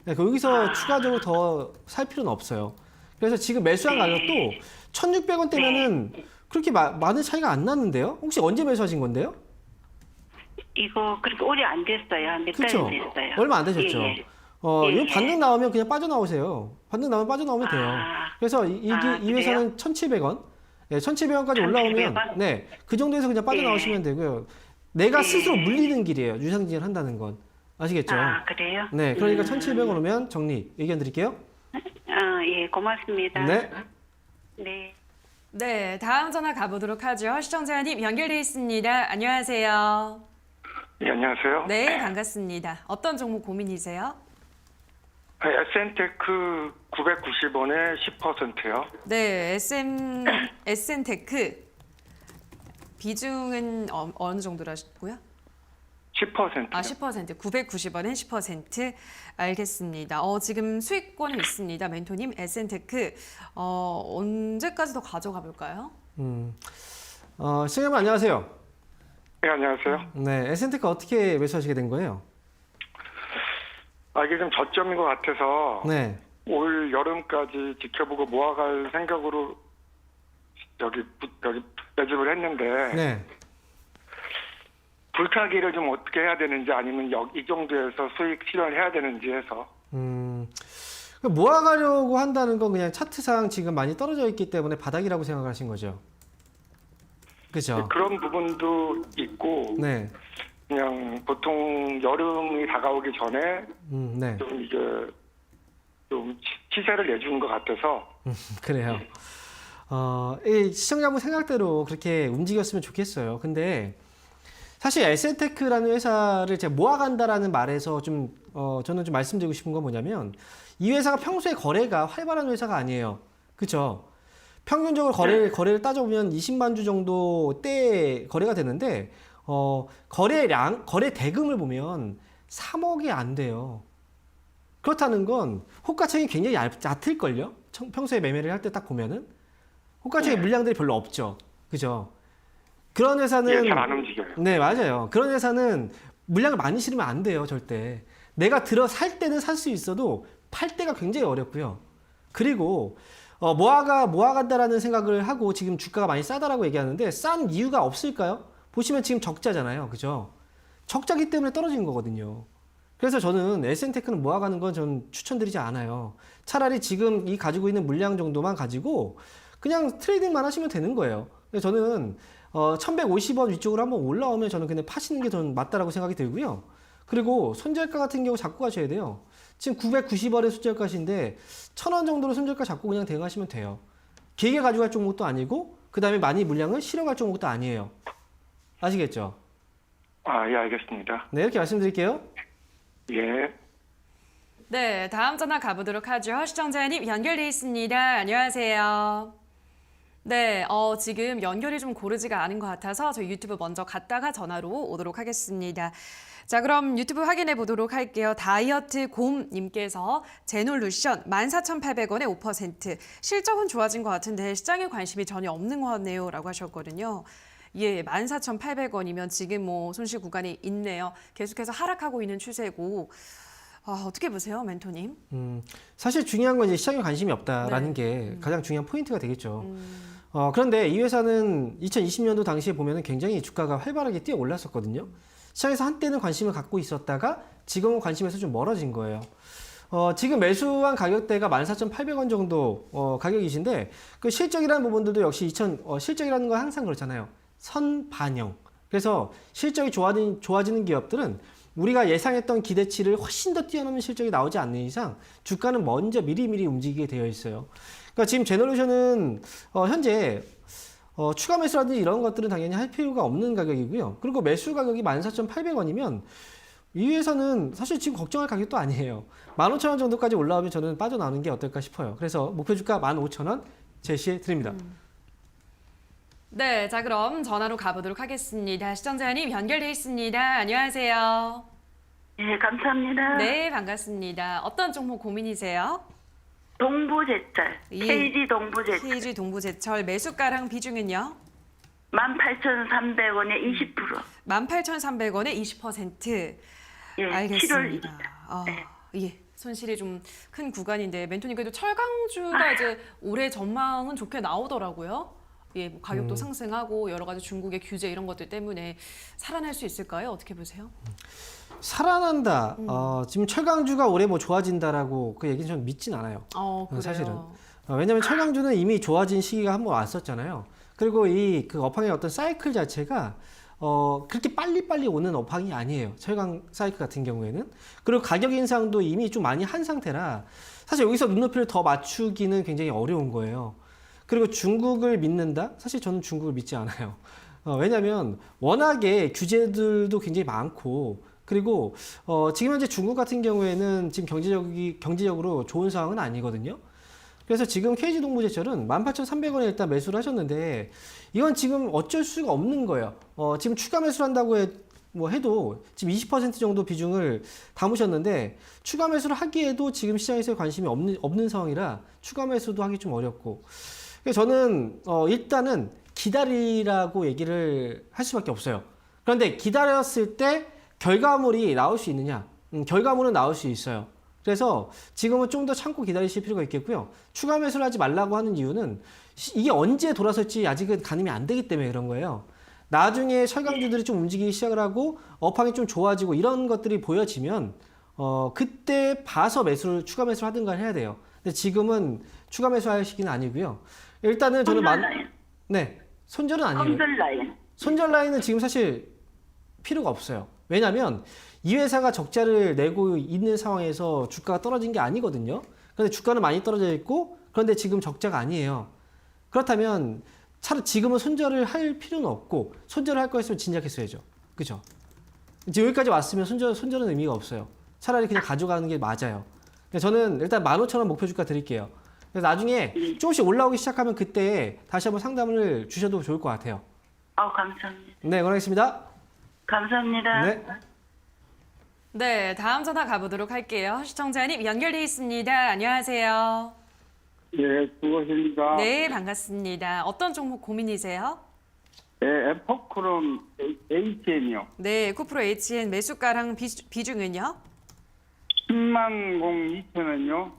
네, 여기서 추가적으로 더 살 필요는 없어요. 그래서 지금 매수한 가격도 1,600원대면은 그렇게 많은 차이가 안 났는데요? 혹시 언제 매수하신 건데요? 이거 그렇게 오래 안 됐어요. 한 몇 달 그렇죠? 됐어요. 얼마 안 되셨죠? 예, 예. 이거 반등 나오면 그냥 빠져나오세요. 반등 나오면 빠져나오면 돼요. 그래서 이 회사는 1,700원. 네, 1,700원까지 올라오면 1,700원? 네, 그 정도에서 그냥 빠져나오시면 되고요. 내가 네. 스스로 물리는 길이에요. 유상증자를 한다는 건. 아시겠죠? 아, 그래요? 네, 그러니까 1,700원 오면 정리. 의견 드릴게요. 예, 고맙습니다. 네. 네. 네, 다음 전화 가보도록 하죠. 시청자님 연결돼 있습니다. 안녕하세요. 네, 안녕하세요. 네, 반갑습니다. 어떤 종목 고민이세요? SN테크 990원에 10%요. 네, SN테크 비중은 어느 정도라고요? 10%요. 아, 10%. 990원에 10%. 알겠습니다. 지금 수익권이 있습니다. 멘토님, SN테크 언제까지 더 가져가 볼까요? 시청자분 안녕하세요. 네, 안녕하세요. 네, SN테크 어떻게 매수하시게 된 거예요? 이게 좀 저점인 것 같아서 네. 올 여름까지 지켜보고 모아갈 생각으로 여기 매집을 했는데 네. 불타기를 좀 어떻게 해야 되는지 아니면 이 정도에서 수익 실현을 해야 되는지 해서 모아가려고 한다는 건 그냥 차트상 지금 많이 떨어져 있기 때문에 바닥이라고 생각하신 거죠? 그죠? 그런 부분도 있고 네. 그냥 보통 여름이 다가오기 전에 네. 좀 이게 좀 시세를 내주는 것 같아서 그래요. 이 시청자분 생각대로 그렇게 움직였으면 좋겠어요. 근데 사실 SN테크라는 회사를 제가 모아간다라는 말에서 좀 저는 좀 말씀드리고 싶은 건 뭐냐면 이 회사가 평소에 거래가 활발한 회사가 아니에요. 그렇죠? 평균적으로 거래를 따져보면 20만 주 정도 때 거래가 되는데 거래 대금을 보면 3억이 안 돼요. 그렇다는 건 호가창이 굉장히 얕을걸요? 평소에 매매를 할 때 딱 보면은 호가창의 물량들이 별로 없죠. 그죠? 그런 회사는 잘 안 움직여요. 네, 맞아요. 그런 회사는 물량을 많이 실으면 안 돼요, 절대. 내가 살 때는 살 수 있어도 팔 때가 굉장히 어렵고요. 그리고 모아간다라는 생각을 하고 지금 주가가 많이 싸다라고 얘기하는데 싼 이유가 없을까요? 보시면 지금 적자잖아요. 그죠? 적자기 때문에 떨어진 거거든요. 그래서 저는 SN테크는 모아가는 건 저는 추천드리지 않아요. 차라리 지금 이 가지고 있는 물량 정도만 가지고 그냥 트레이딩만 하시면 되는 거예요. 그래서 저는 1150원 위쪽으로 한번 올라오면 저는 그냥 파시는 게 저는 맞다라고 생각이 들고요. 그리고 손절가 같은 경우 잡고 가셔야 돼요. 지금 990원의 손절가신데 1000원 정도로 손절가 잡고 그냥 대응하시면 돼요. 길게 가져갈 종목도 아니고 그 다음에 많이 물량을 실어갈 종목도 아니에요. 아시겠죠? 예, 알겠습니다. 네, 이렇게 말씀드릴게요. 예. 네, 다음 전화 가보도록 하죠. 시청자님 연결돼 있습니다. 안녕하세요. 네, 지금 연결이 좀 고르지가 않은 것 같아서 저희 유튜브 먼저 갔다가 전화로 오도록 하겠습니다. 자, 그럼 유튜브 확인해 보도록 할게요. 다이어트 곰님께서 제놀루션 14,800원에 5%. 실적은 좋아진 것 같은데 시장에 관심이 전혀 없는 것 같네요. 라고 하셨거든요. 예, 14,800원이면 지금 뭐 손실 구간이 있네요. 계속해서 하락하고 있는 추세고. 어떻게 보세요, 멘토님? 사실 중요한 건 이제 시장에 관심이 없다라는 게 가장 중요한 포인트가 되겠죠. 그런데 이 회사는 2020년도 당시에 보면은 굉장히 주가가 활발하게 뛰어 올랐었거든요. 시장에서 한때는 관심을 갖고 있었다가 지금은 관심에서 좀 멀어진 거예요. 지금 매수한 가격대가 14,800원 정도 가격이신데 그 실적이라는 부분들도 역시 실적이라는 건 항상 그렇잖아요. 선반영. 그래서 실적이 좋아지는 기업들은 우리가 예상했던 기대치를 훨씬 더 뛰어넘는 실적이 나오지 않는 이상 주가는 먼저 미리미리 움직이게 되어 있어요. 그러니까 지금 제너레이션은 현재 추가 매수라든지 이런 것들은 당연히 할 필요가 없는 가격이고요. 그리고 매수 가격이 14,800원이면 이 회사는 사실 지금 걱정할 가격도 아니에요. 15,000원 정도까지 올라오면 저는 빠져나오는 게 어떨까 싶어요. 그래서 목표 주가 15,000원 제시해 드립니다. 네, 자 그럼 전화로 가보도록 하겠습니다. 시청자님 연결돼 있습니다. 안녕하세요. 네, 감사합니다. 네, 반갑습니다. 어떤 종목 고민이세요? 동부제철, 예. KG 동부제철. KG 동부제철 매수가랑 비중은요? 18,300원에 20%. 18,300원에 20%. 예, 알겠습니다. 7월 1일. 네. 예. 손실이 좀 큰 구간인데 멘토님 그래도 철강주가 이제 올해 전망은 좋게 나오더라고요. 예, 뭐 가격도 상승하고 여러 가지 중국의 규제 이런 것들 때문에 살아날 수 있을까요? 어떻게 보세요? 살아난다. 지금 철강주가 올해 뭐 좋아진다라고 그 얘기는 저는 믿진 않아요. 그래요? 사실은. 왜냐하면 철강주는 이미 좋아진 시기가 한번 왔었잖아요. 그리고 이 그 업황의 어떤 사이클 자체가 그렇게 빨리빨리 오는 업황이 아니에요. 철강 사이클 같은 경우에는. 그리고 가격 인상도 이미 좀 많이 한 상태라 사실 여기서 눈높이를 더 맞추기는 굉장히 어려운 거예요. 그리고 중국을 믿는다? 사실 저는 중국을 믿지 않아요. 왜냐하면 워낙에 규제들도 굉장히 많고 그리고 지금 현재 중국 같은 경우에는 지금 경제적으로 좋은 상황은 아니거든요. 그래서 지금 KG 동부제철은 18,300원에 일단 매수를 하셨는데 이건 지금 어쩔 수가 없는 거예요. 지금 추가 매수를 한다고 해도 지금 20% 정도 비중을 담으셨는데 추가 매수를 하기에도 지금 시장에서 관심이 없는 상황이라 추가 매수도 하기 좀 어렵고 그래서 저는 일단은 기다리라고 얘기를 할 수밖에 없어요. 그런데 기다렸을 때 결과물이 나올 수 있느냐? 결과물은 나올 수 있어요. 그래서 지금은 좀 더 참고 기다리실 필요가 있겠고요. 추가 매수를 하지 말라고 하는 이유는 이게 언제 돌아설지 아직은 가늠이 안 되기 때문에 그런 거예요. 나중에 철강주들이 좀 움직이기 시작을 하고 업황이 좀 좋아지고 이런 것들이 보여지면 그때 봐서 추가 매수를 하든가 해야 돼요. 근데 지금은 추가 매수할 시기는 아니고요. 일단은 저는 손절은 아니에요. 손절 라인은 지금 사실 필요가 없어요. 왜냐하면 이 회사가 적자를 내고 있는 상황에서 주가가 떨어진 게 아니거든요. 그런데 주가는 많이 떨어져 있고 그런데 지금 적자가 아니에요. 그렇다면 차라리 지금은 손절을 할 필요는 없고 손절을 할 거였으면 진작했어야죠. 그죠? 이제 여기까지 왔으면 손절은 의미가 없어요. 차라리 그냥 가져가는 게 맞아요. 저는 일단 15,000원 목표 주가 드릴게요. 그래서 나중에 조금씩 올라오기 시작하면 그때 다시 한번 상담을 주셔도 좋을 것 같아요. 감사합니다. 네, 응원하겠습니다. 감사합니다. 네. 네, 다음 전화 가보도록 할게요. 시청자님 연결돼 있습니다. 안녕하세요. 예, 수고하십니다. 네, 반갑습니다. 어떤 종목 고민이세요? 예, 에포크롬 HM이요. 네, 쿠프로 HN 매수가랑 비중은요? 10만 02,000원요.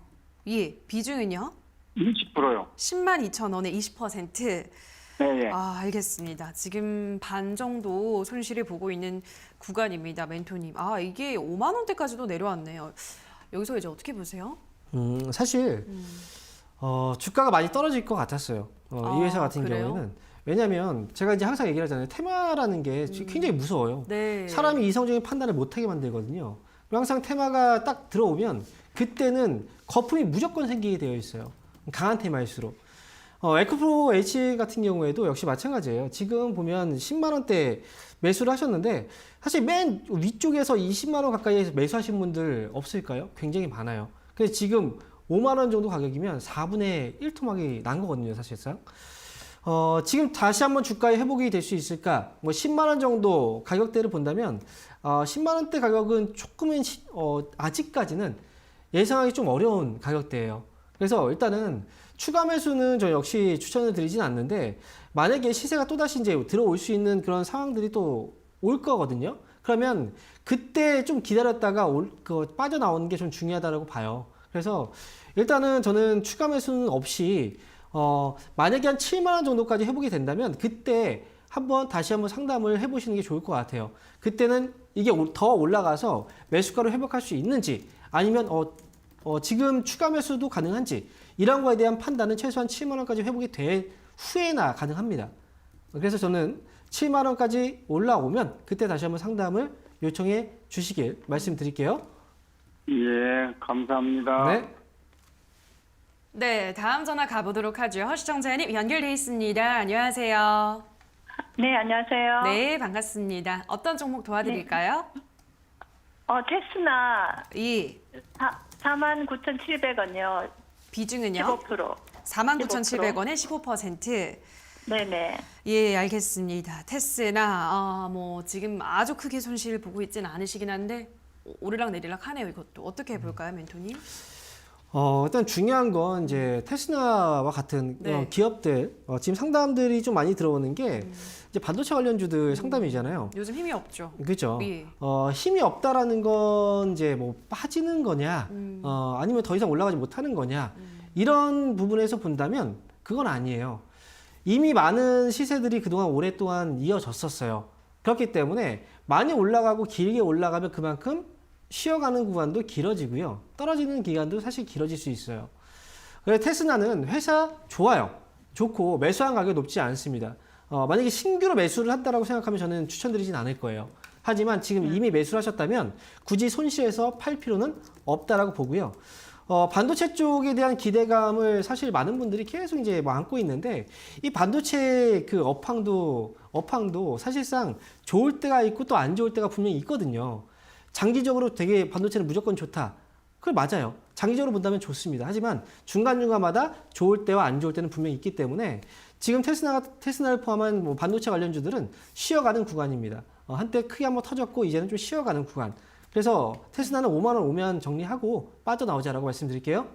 예, 비중은요? 20%요. 102,000원에 20%. 네, 예. 아, 알겠습니다. 지금 반 정도 손실을 보고 있는 구간입니다, 멘토님. 아, 이게 5만 원대까지도 내려왔네요. 여기서 이제 어떻게 보세요? 사실 주가가 많이 떨어질 것 같았어요. 이 회사 같은 그래요? 경우에는. 왜냐하면 제가 이제 항상 얘기를 하잖아요. 테마라는 게 굉장히 무서워요. 네. 사람이 이성적인 판단을 못하게 만들거든요. 그리고 항상 테마가 딱 들어오면 그때는 거품이 무조건 생기게 되어 있어요. 강한 테마일수록. 에코프로 H 같은 경우에도 역시 마찬가지예요. 지금 보면 10만 원대 매수를 하셨는데 사실 맨 위쪽에서 20만 원 가까이에서 매수하신 분들 없을까요? 굉장히 많아요. 그래서 지금 5만 원 정도 가격이면 4분의 1 토막이 난 거거든요, 사실상. 지금 다시 한번 주가의 회복이 될 수 있을까? 뭐 10만 원 정도 가격대를 본다면 10만 원대 가격은 조금은 아직까지는 예상하기 좀 어려운 가격대예요. 그래서 일단은 추가 매수는 저 역시 추천을 드리진 않는데 만약에 시세가 또다시 이제 들어올 수 있는 그런 상황들이 또 올 거거든요. 그러면 그때 좀 기다렸다가 빠져나오는 게 좀 중요하다고 봐요. 그래서 일단은 저는 추가 매수는 없이 만약에 한 7만 원 정도까지 회복이 된다면 그때 다시 한번 상담을 해보시는 게 좋을 것 같아요. 그때는 이게 더 올라가서 매수가로 회복할 수 있는지 아니면 지금 추가 매수도 가능한지 이런 거에 대한 판단은 최소한 7만 원까지 회복이 된 후에나 가능합니다. 그래서 저는 7만 원까지 올라오면 그때 다시 한번 상담을 요청해 주시길 말씀드릴게요. 예, 감사합니다. 네. 네, 다음 전화 가보도록 하죠. 시청자님 연결돼 있습니다. 안녕하세요. 네, 안녕하세요. 네, 반갑습니다. 어떤 종목 도와드릴까요? 테스나 이 49,700원이요. 비중은요? 15%. 49,700원에 15%. 네네. 예, 알겠습니다. 테스나 뭐 지금 아주 크게 손실 보고 있지는 않으시긴 한데 오르락 내리락 하네요. 이것도 어떻게 해볼까요, 멘토님? 일단 중요한 건 이제 테스나와 같은 네. 기업들 지금 상담들이 좀 많이 들어오는 게 이제 반도체 관련주들 상담이잖아요. 요즘 힘이 없죠. 그렇죠. 예. 힘이 없다라는 건 이제 뭐 빠지는 거냐, 아니면 더 이상 올라가지 못하는 거냐 이런 부분에서 본다면 그건 아니에요. 이미 많은 시세들이 그동안 오랫동안 이어졌었어요. 그렇기 때문에 많이 올라가고 길게 올라가면 그만큼 쉬어가는 구간도 길어지고요. 떨어지는 기간도 사실 길어질 수 있어요. 그래서 테스나는 회사 좋아요. 좋고 매수한 가격이 높지 않습니다. 만약에 신규로 매수를 한다라고 생각하면 저는 추천드리진 않을 거예요. 하지만 지금 이미 매수를 하셨다면 굳이 손실해서 팔 필요는 없다라고 보고요. 반도체 쪽에 대한 기대감을 사실 많은 분들이 계속 이제 안고 있는데 이 반도체 그 업황도 사실상 좋을 때가 있고 또 안 좋을 때가 분명히 있거든요. 장기적으로 되게 반도체는 무조건 좋다. 그게 맞아요. 장기적으로 본다면 좋습니다. 하지만 중간중간마다 좋을 때와 안 좋을 때는 분명히 있기 때문에 지금 테스나를 포함한 뭐 반도체 관련주들은 쉬어가는 구간입니다. 한때 크게 한번 터졌고 이제는 좀 쉬어가는 구간. 그래서 테스나는 5만 원 오면 정리하고 빠져나오자라고 말씀드릴게요.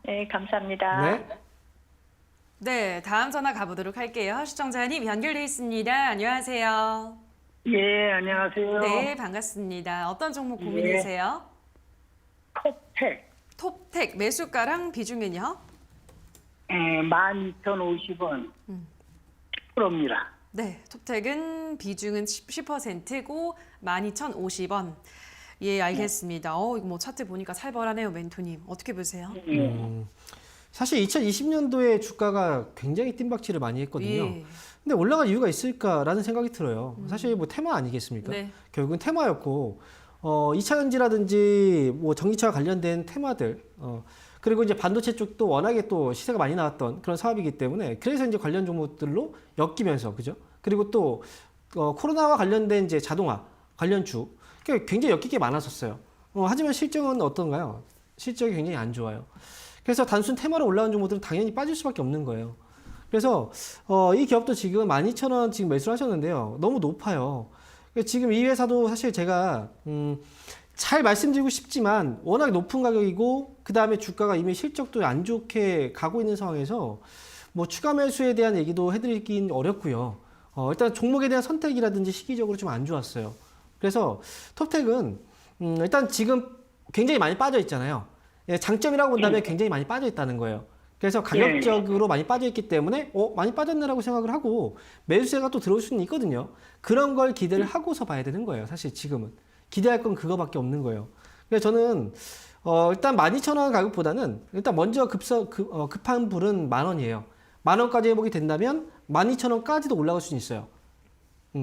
네, 감사합니다. 네. 네, 다음 전화 가보도록 할게요. 시청자님 연결돼 있습니다. 안녕하세요. 예, 안녕하세요. 네, 반갑습니다. 어떤 종목 고민이세요? 컵텍 톱텍 매수가랑 비중은요? 12,050원 10%입니다. 네, 톱텍은 비중은 10%고 12,050원. 예, 알겠습니다. 이거 뭐 차트 보니까 살벌하네요, 멘토님. 어떻게 보세요? 사실 2020년도에 주가가 굉장히 뜀박질을 많이 했거든요. 예. 근데 올라갈 이유가 있을까라는 생각이 들어요. 사실 뭐 테마 아니겠습니까? 네. 결국은 테마였고 2차전지라든지 뭐 전기차와 관련된 테마들 그리고 이제 반도체 쪽도 워낙에 또 시세가 많이 나왔던 그런 사업이기 때문에 그래서 이제 관련 종목들로 엮이면서 그죠? 그리고 또 코로나와 관련된 이제 자동화 관련주 굉장히 엮이게 많았었어요. 하지만 실적은 어떤가요? 실적이 굉장히 안 좋아요. 그래서 단순 테마로 올라온 종목들은 당연히 빠질 수밖에 없는 거예요. 그래서 이 기업도 지금 12,000원 지금 매수를 하셨는데요. 너무 높아요. 지금 이 회사도 사실 제가 잘 말씀드리고 싶지만 워낙 높은 가격이고 그 다음에 주가가 이미 실적도 안 좋게 가고 있는 상황에서 뭐 추가 매수에 대한 얘기도 해드리긴 어렵고요. 일단 종목에 대한 선택이라든지 시기적으로 좀 안 좋았어요. 그래서 톱텍은 일단 지금 굉장히 많이 빠져 있잖아요. 장점이라고 본다면 굉장히 많이 빠져 있다는 거예요. 그래서 가격적으로 많이 빠져있기 때문에 많이 빠졌네라고 생각을 하고 매수세가 또 들어올 수는 있거든요. 그런 걸 기대를 하고서 봐야 되는 거예요. 사실 지금은. 기대할 건 그거밖에 없는 거예요. 그래서 저는 일단 12,000원 가격보다는 일단 먼저 급한 불은 10,000원이에요. 10,000원까지 회복이 된다면 12,000원까지도 올라갈 수는 있어요.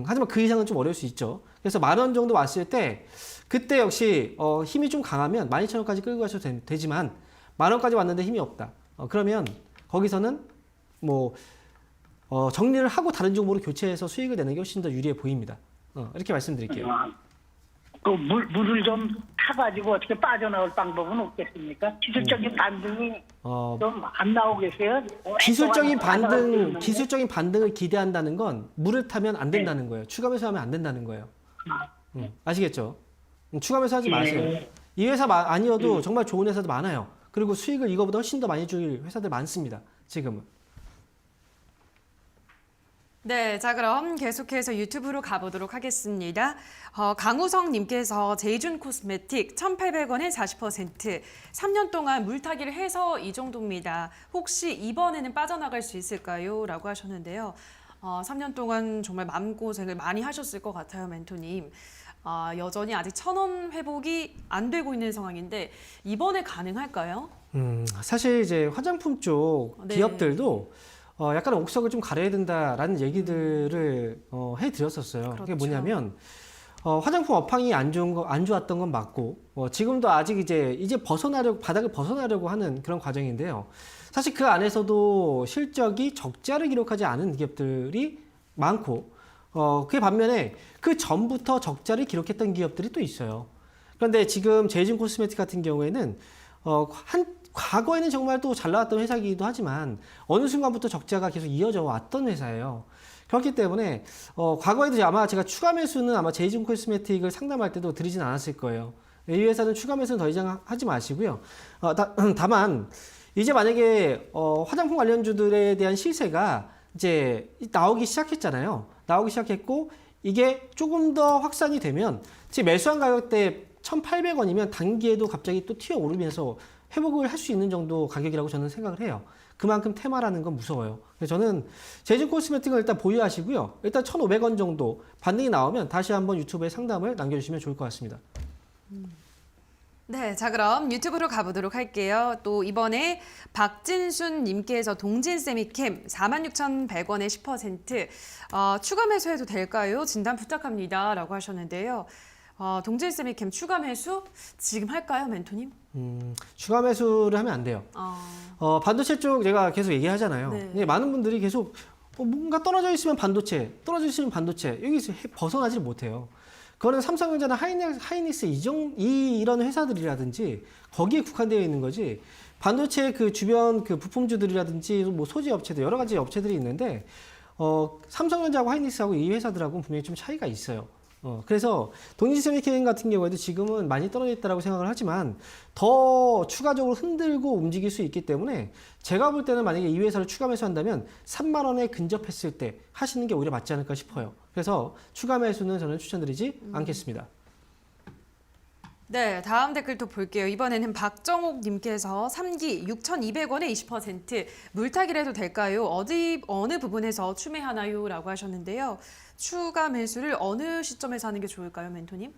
하지만 그 이상은 좀 어려울 수 있죠. 그래서 10,000원 정도 왔을 때 그때 역시 힘이 좀 강하면 12,000원까지 끌고 가셔도 되지만 10,000원까지 왔는데 힘이 없다. 그러면 거기서는 뭐 정리를 하고 다른 종목으로 교체해서 수익을 내는 게 훨씬 더 유리해 보입니다. 이렇게 말씀드릴게요. 그 물을 좀 타가지고 어떻게 빠져나올 방법은 없겠습니까? 기술적인 반등이 좀 안 나오겠어요? 기술적인 반등을 기대한다는 건 물을 타면 안 된다는 거예요. 추가 매수하면 안 된다는 거예요. 아시겠죠? 추가 매수하지 마세요. 이 회사 아니어도 정말 좋은 회사도 많아요. 그리고 수익을 이거보다 훨씬 더 많이 줄 회사들 많습니다. 지금은. 네, 자 그럼 계속해서 유튜브로 가보도록 하겠습니다. 강우성님께서 제이준 코스메틱 1,800원에 40%, 3년 동안 물타기를 해서 이 정도입니다. 혹시 이번에는 빠져나갈 수 있을까요? 라고 하셨는데요. 3년 동안 정말 마음고생을 많이 하셨을 것 같아요, 멘토님. 여전히 아직 1,000원 회복이 안 되고 있는 상황인데 이번에 가능할까요? 사실 이제 화장품 쪽 네. 기업들도 약간 옥석을 좀 가려야 된다라는 얘기들을 해드렸었어요. 그게 그렇죠. 뭐냐면 화장품 업황이 안 좋았던 건 맞고 지금도 아직 이제 바닥을 벗어나려고 하는 그런 과정인데요. 사실 그 안에서도 실적이 적자를 기록하지 않은 기업들이 많고 그 반면에 그 전부터 적자를 기록했던 기업들이 또 있어요. 그런데 지금 제이준 코스메틱 같은 경우에는 과거에는 정말 또 잘 나왔던 회사이기도 하지만 어느 순간부터 적자가 계속 이어져 왔던 회사예요. 그렇기 때문에 과거에도 아마 제가 추가 매수는 아마 제이준 코스메틱을 상담할 때도 드리진 않았을 거예요. 이 회사는 추가 매수는 더 이상 하지 마시고요. 다만 이제 만약에 화장품 관련주들에 대한 시세가 이제 나오기 시작했잖아요. 나오기 시작했고 이게 조금 더 확산이 되면 지금 매수한 가격대 1,800원이면 단기에도 갑자기 또 튀어오르면서 회복을 할 수 있는 정도 가격이라고 저는 생각을 해요. 그만큼 테마라는 건 무서워요. 그래서 저는 제이준 코스메틱을 일단 보유하시고요. 일단 1,500원 정도 반등이 나오면 다시 한번 유튜브에 상담을 남겨주시면 좋을 것 같습니다. 네, 자 그럼 유튜브로 가보도록 할게요. 또 이번에 박진순 님께서 동진세미캠 46,100원에 10%, 추가 매수해도 될까요? 진단 부탁합니다. 라고 하셨는데요. 동진세미캠 추가 매수 지금 할까요, 멘토님? 추가 매수를 하면 안 돼요. 반도체 쪽 제가 계속 얘기하잖아요. 네. 근데 많은 분들이 계속 뭔가 떨어져 있으면 반도체, 여기서 벗어나질 못해요. 그거는 삼성전자나 하이닉스 이런 회사들이라든지 거기에 국한되어 있는 거지. 반도체 그 주변 그 부품주들이라든지 뭐 소재 업체들 여러 가지 업체들이 있는데 삼성전자하고 하이닉스하고 이 회사들하고는 분명히 좀 차이가 있어요. 그래서 동진세미캠 같은 경우에도 지금은 많이 떨어져 있다고 생각을 하지만 더 추가적으로 흔들고 움직일 수 있기 때문에 제가 볼 때는 만약에 이 회사를 추가 매수한다면 3만 원에 근접했을 때 하시는 게 오히려 맞지 않을까 싶어요. 그래서 추가 매수는 저는 추천드리지 않겠습니다. 네, 다음 댓글 또 볼게요. 이번에는 박정옥 님께서 3기 6,200원에 20%, 물타기를 해도 될까요? 어느 부분에서 추매하나요? 라고 하셨는데요. 추가 매수를 어느 시점에서 하는 게 좋을까요, 멘토님?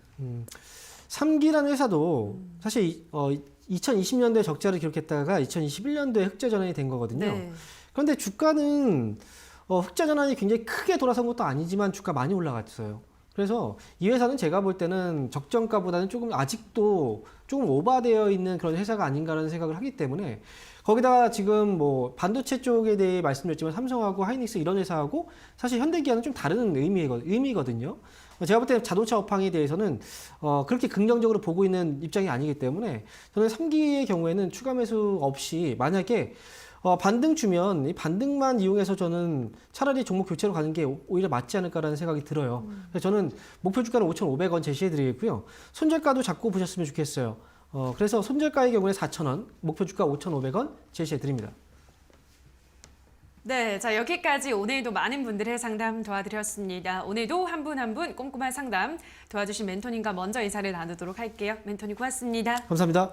3기라는 회사도 사실 2020년도에 적자를 기록했다가 2021년도에 흑자 전환이 된 거거든요. 네. 그런데 주가는 흑자 전환이 굉장히 크게 돌아선 것도 아니지만 주가 많이 올라갔어요. 그래서 이 회사는 제가 볼 때는 적정가보다는 조금 아직도 조금 오버되어 있는 그런 회사가 아닌가라는 생각을 하기 때문에 거기다가 지금 뭐 반도체 쪽에 대해 말씀드렸지만 삼성하고 하이닉스 이런 회사하고 사실 현대기아는 좀 다른 의미거든요. 제가 볼 때 자동차 업황에 대해서는 그렇게 긍정적으로 보고 있는 입장이 아니기 때문에 저는 3기의 경우에는 추가 매수 없이 만약에 반등 주면 이 반등만 이용해서 저는 차라리 종목 교체로 가는 게 오히려 맞지 않을까라는 생각이 들어요. 그래서 저는 목표 주가는 5,500원 제시해드리고요. 손절가도 잡고 보셨으면 좋겠어요. 그래서 손절가의 경우에 4,000원, 목표 주가 5,500원 제시해드립니다. 네, 자 여기까지 오늘도 많은 분들의 상담 도와드렸습니다. 오늘도 한 분 한 분 꼼꼼한 상담 도와주신 멘토님과 먼저 인사를 나누도록 할게요. 멘토님 고맙습니다. 감사합니다.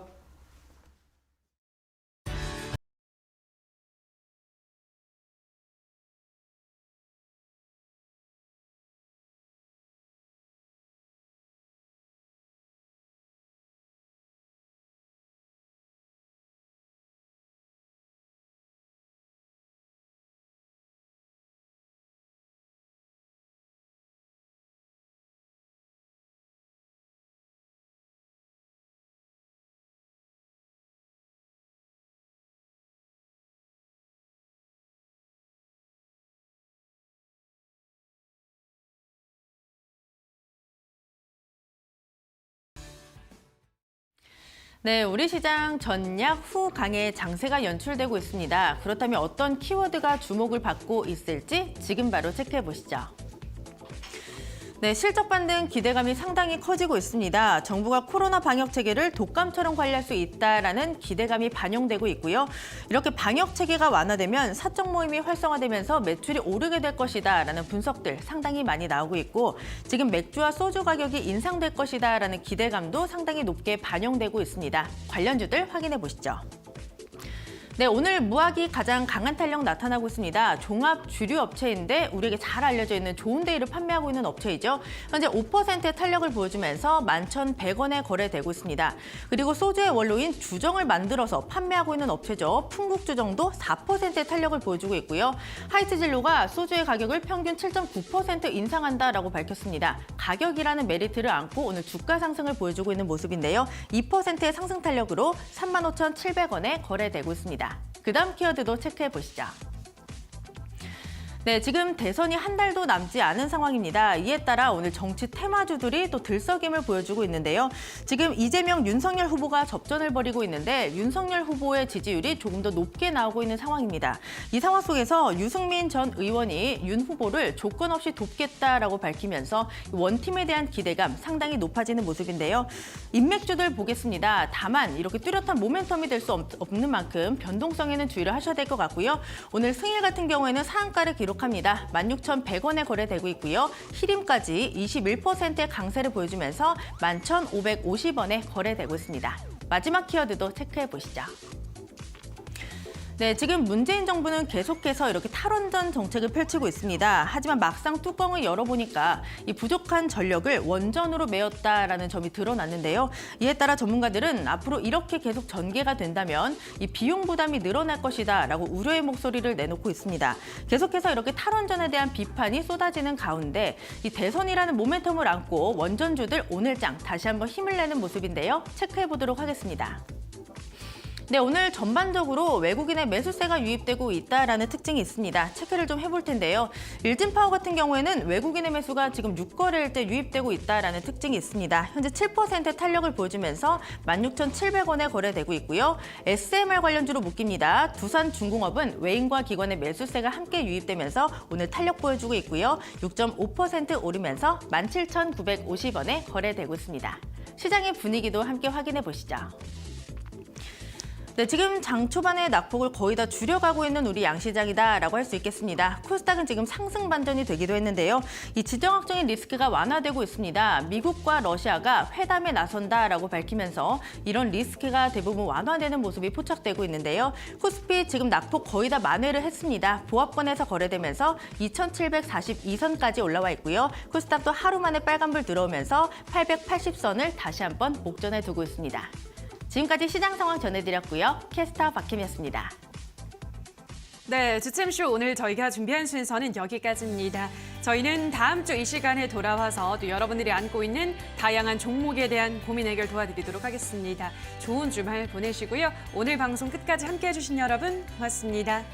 네, 우리 시장 전약 후 강의 장세가 연출되고 있습니다. 그렇다면 어떤 키워드가 주목을 받고 있을지 지금 바로 체크해 보시죠. 네, 실적 반등 기대감이 상당히 커지고 있습니다. 정부가 코로나 방역 체계를 독감처럼 관리할 수 있다라는 기대감이 반영되고 있고요. 이렇게 방역 체계가 완화되면 사적 모임이 활성화되면서 매출이 오르게 될 것이다라는 분석들 상당히 많이 나오고 있고 지금 맥주와 소주 가격이 인상될 것이다라는 기대감도 상당히 높게 반영되고 있습니다. 관련주들 확인해 보시죠. 네, 오늘 무학이 가장 강한 탄력 나타나고 있습니다. 종합 주류 업체인데 우리에게 잘 알려져 있는 좋은데이를 판매하고 있는 업체이죠. 현재 5%의 탄력을 보여주면서 11,100원에 거래되고 있습니다. 그리고 소주의 원료인 주정을 만들어서 판매하고 있는 업체죠. 풍국주정도 4%의 탄력을 보여주고 있고요. 하이트진로가 소주의 가격을 평균 7.9% 인상한다라고 밝혔습니다. 가격이라는 메리트를 안고 오늘 주가 상승을 보여주고 있는 모습인데요. 2%의 상승 탄력으로 35,700원에 거래되고 있습니다. 그 다음 키워드도 체크해 보시죠. 네, 지금 대선이 한 달도 남지 않은 상황입니다. 이에 따라 오늘 정치 테마주들이 또 들썩임을 보여주고 있는데요. 지금 이재명, 윤석열 후보가 접전을 벌이고 있는데 윤석열 후보의 지지율이 조금 더 높게 나오고 있는 상황입니다. 이 상황 속에서 유승민 전 의원이 윤 후보를 조건 없이 돕겠다라고 밝히면서 원팀에 대한 기대감 상당히 높아지는 모습인데요. 인맥주들 보겠습니다. 다만 이렇게 뚜렷한 모멘텀이 될 수 없는 만큼 변동성에는 주의를 하셔야 될 것 같고요. 오늘 승일 같은 경우에는 상한가를 기록합니다. 16,100원에 거래되고 있고요. 히림까지 21%의 강세를 보여주면서 11,550원에 거래되고 있습니다. 마지막 키워드도 체크해 보시죠. 네, 지금 문재인 정부는 계속해서 이렇게 탈원전 정책을 펼치고 있습니다. 하지만 막상 뚜껑을 열어보니까 이 부족한 전력을 원전으로 메웠다라는 점이 드러났는데요. 이에 따라 전문가들은 앞으로 이렇게 계속 전개가 된다면 이 비용 부담이 늘어날 것이다라고 우려의 목소리를 내놓고 있습니다. 계속해서 이렇게 탈원전에 대한 비판이 쏟아지는 가운데 이 대선이라는 모멘텀을 안고 원전주들 오늘장 다시 한번 힘을 내는 모습인데요. 체크해 보도록 하겠습니다. 네, 오늘 전반적으로 외국인의 매수세가 유입되고 있다라는 특징이 있습니다. 체크를 좀 해볼 텐데요. 일진파워 같은 경우에는 외국인의 매수가 지금 6거래일 때 유입되고 있다라는 특징이 있습니다. 현재 7%의 탄력을 보여주면서 16,700원에 거래되고 있고요. SMR 관련주로 묶입니다. 두산중공업은 외인과 기관의 매수세가 함께 유입되면서 오늘 탄력 보여주고 있고요. 6.5% 오르면서 17,950원에 거래되고 있습니다. 시장의 분위기도 함께 확인해 보시죠. 네, 지금 장 초반에 낙폭을 거의 다 줄여가고 있는 우리 양시장이다라고 할 수 있겠습니다. 코스닥은 지금 상승 반전이 되기도 했는데요. 이 지정학적인 리스크가 완화되고 있습니다. 미국과 러시아가 회담에 나선다라고 밝히면서 이런 리스크가 대부분 완화되는 모습이 포착되고 있는데요. 코스피 지금 낙폭 거의 다 만회를 했습니다. 보합권에서 거래되면서 2,742선까지 올라와 있고요. 코스닥도 하루 만에 빨간불 들어오면서 880선을 다시 한번 목전에 두고 있습니다. 지금까지 시장 상황 전해드렸고요. 캐스터 박혜미였습니다. 네, 주챔쇼 오늘 저희가 준비한 순서는 여기까지입니다. 저희는 다음 주 이 시간에 돌아와서 또 여러분들이 안고 있는 다양한 종목에 대한 고민 해결 도와드리도록 하겠습니다. 좋은 주말 보내시고요. 오늘 방송 끝까지 함께해 주신 여러분 고맙습니다.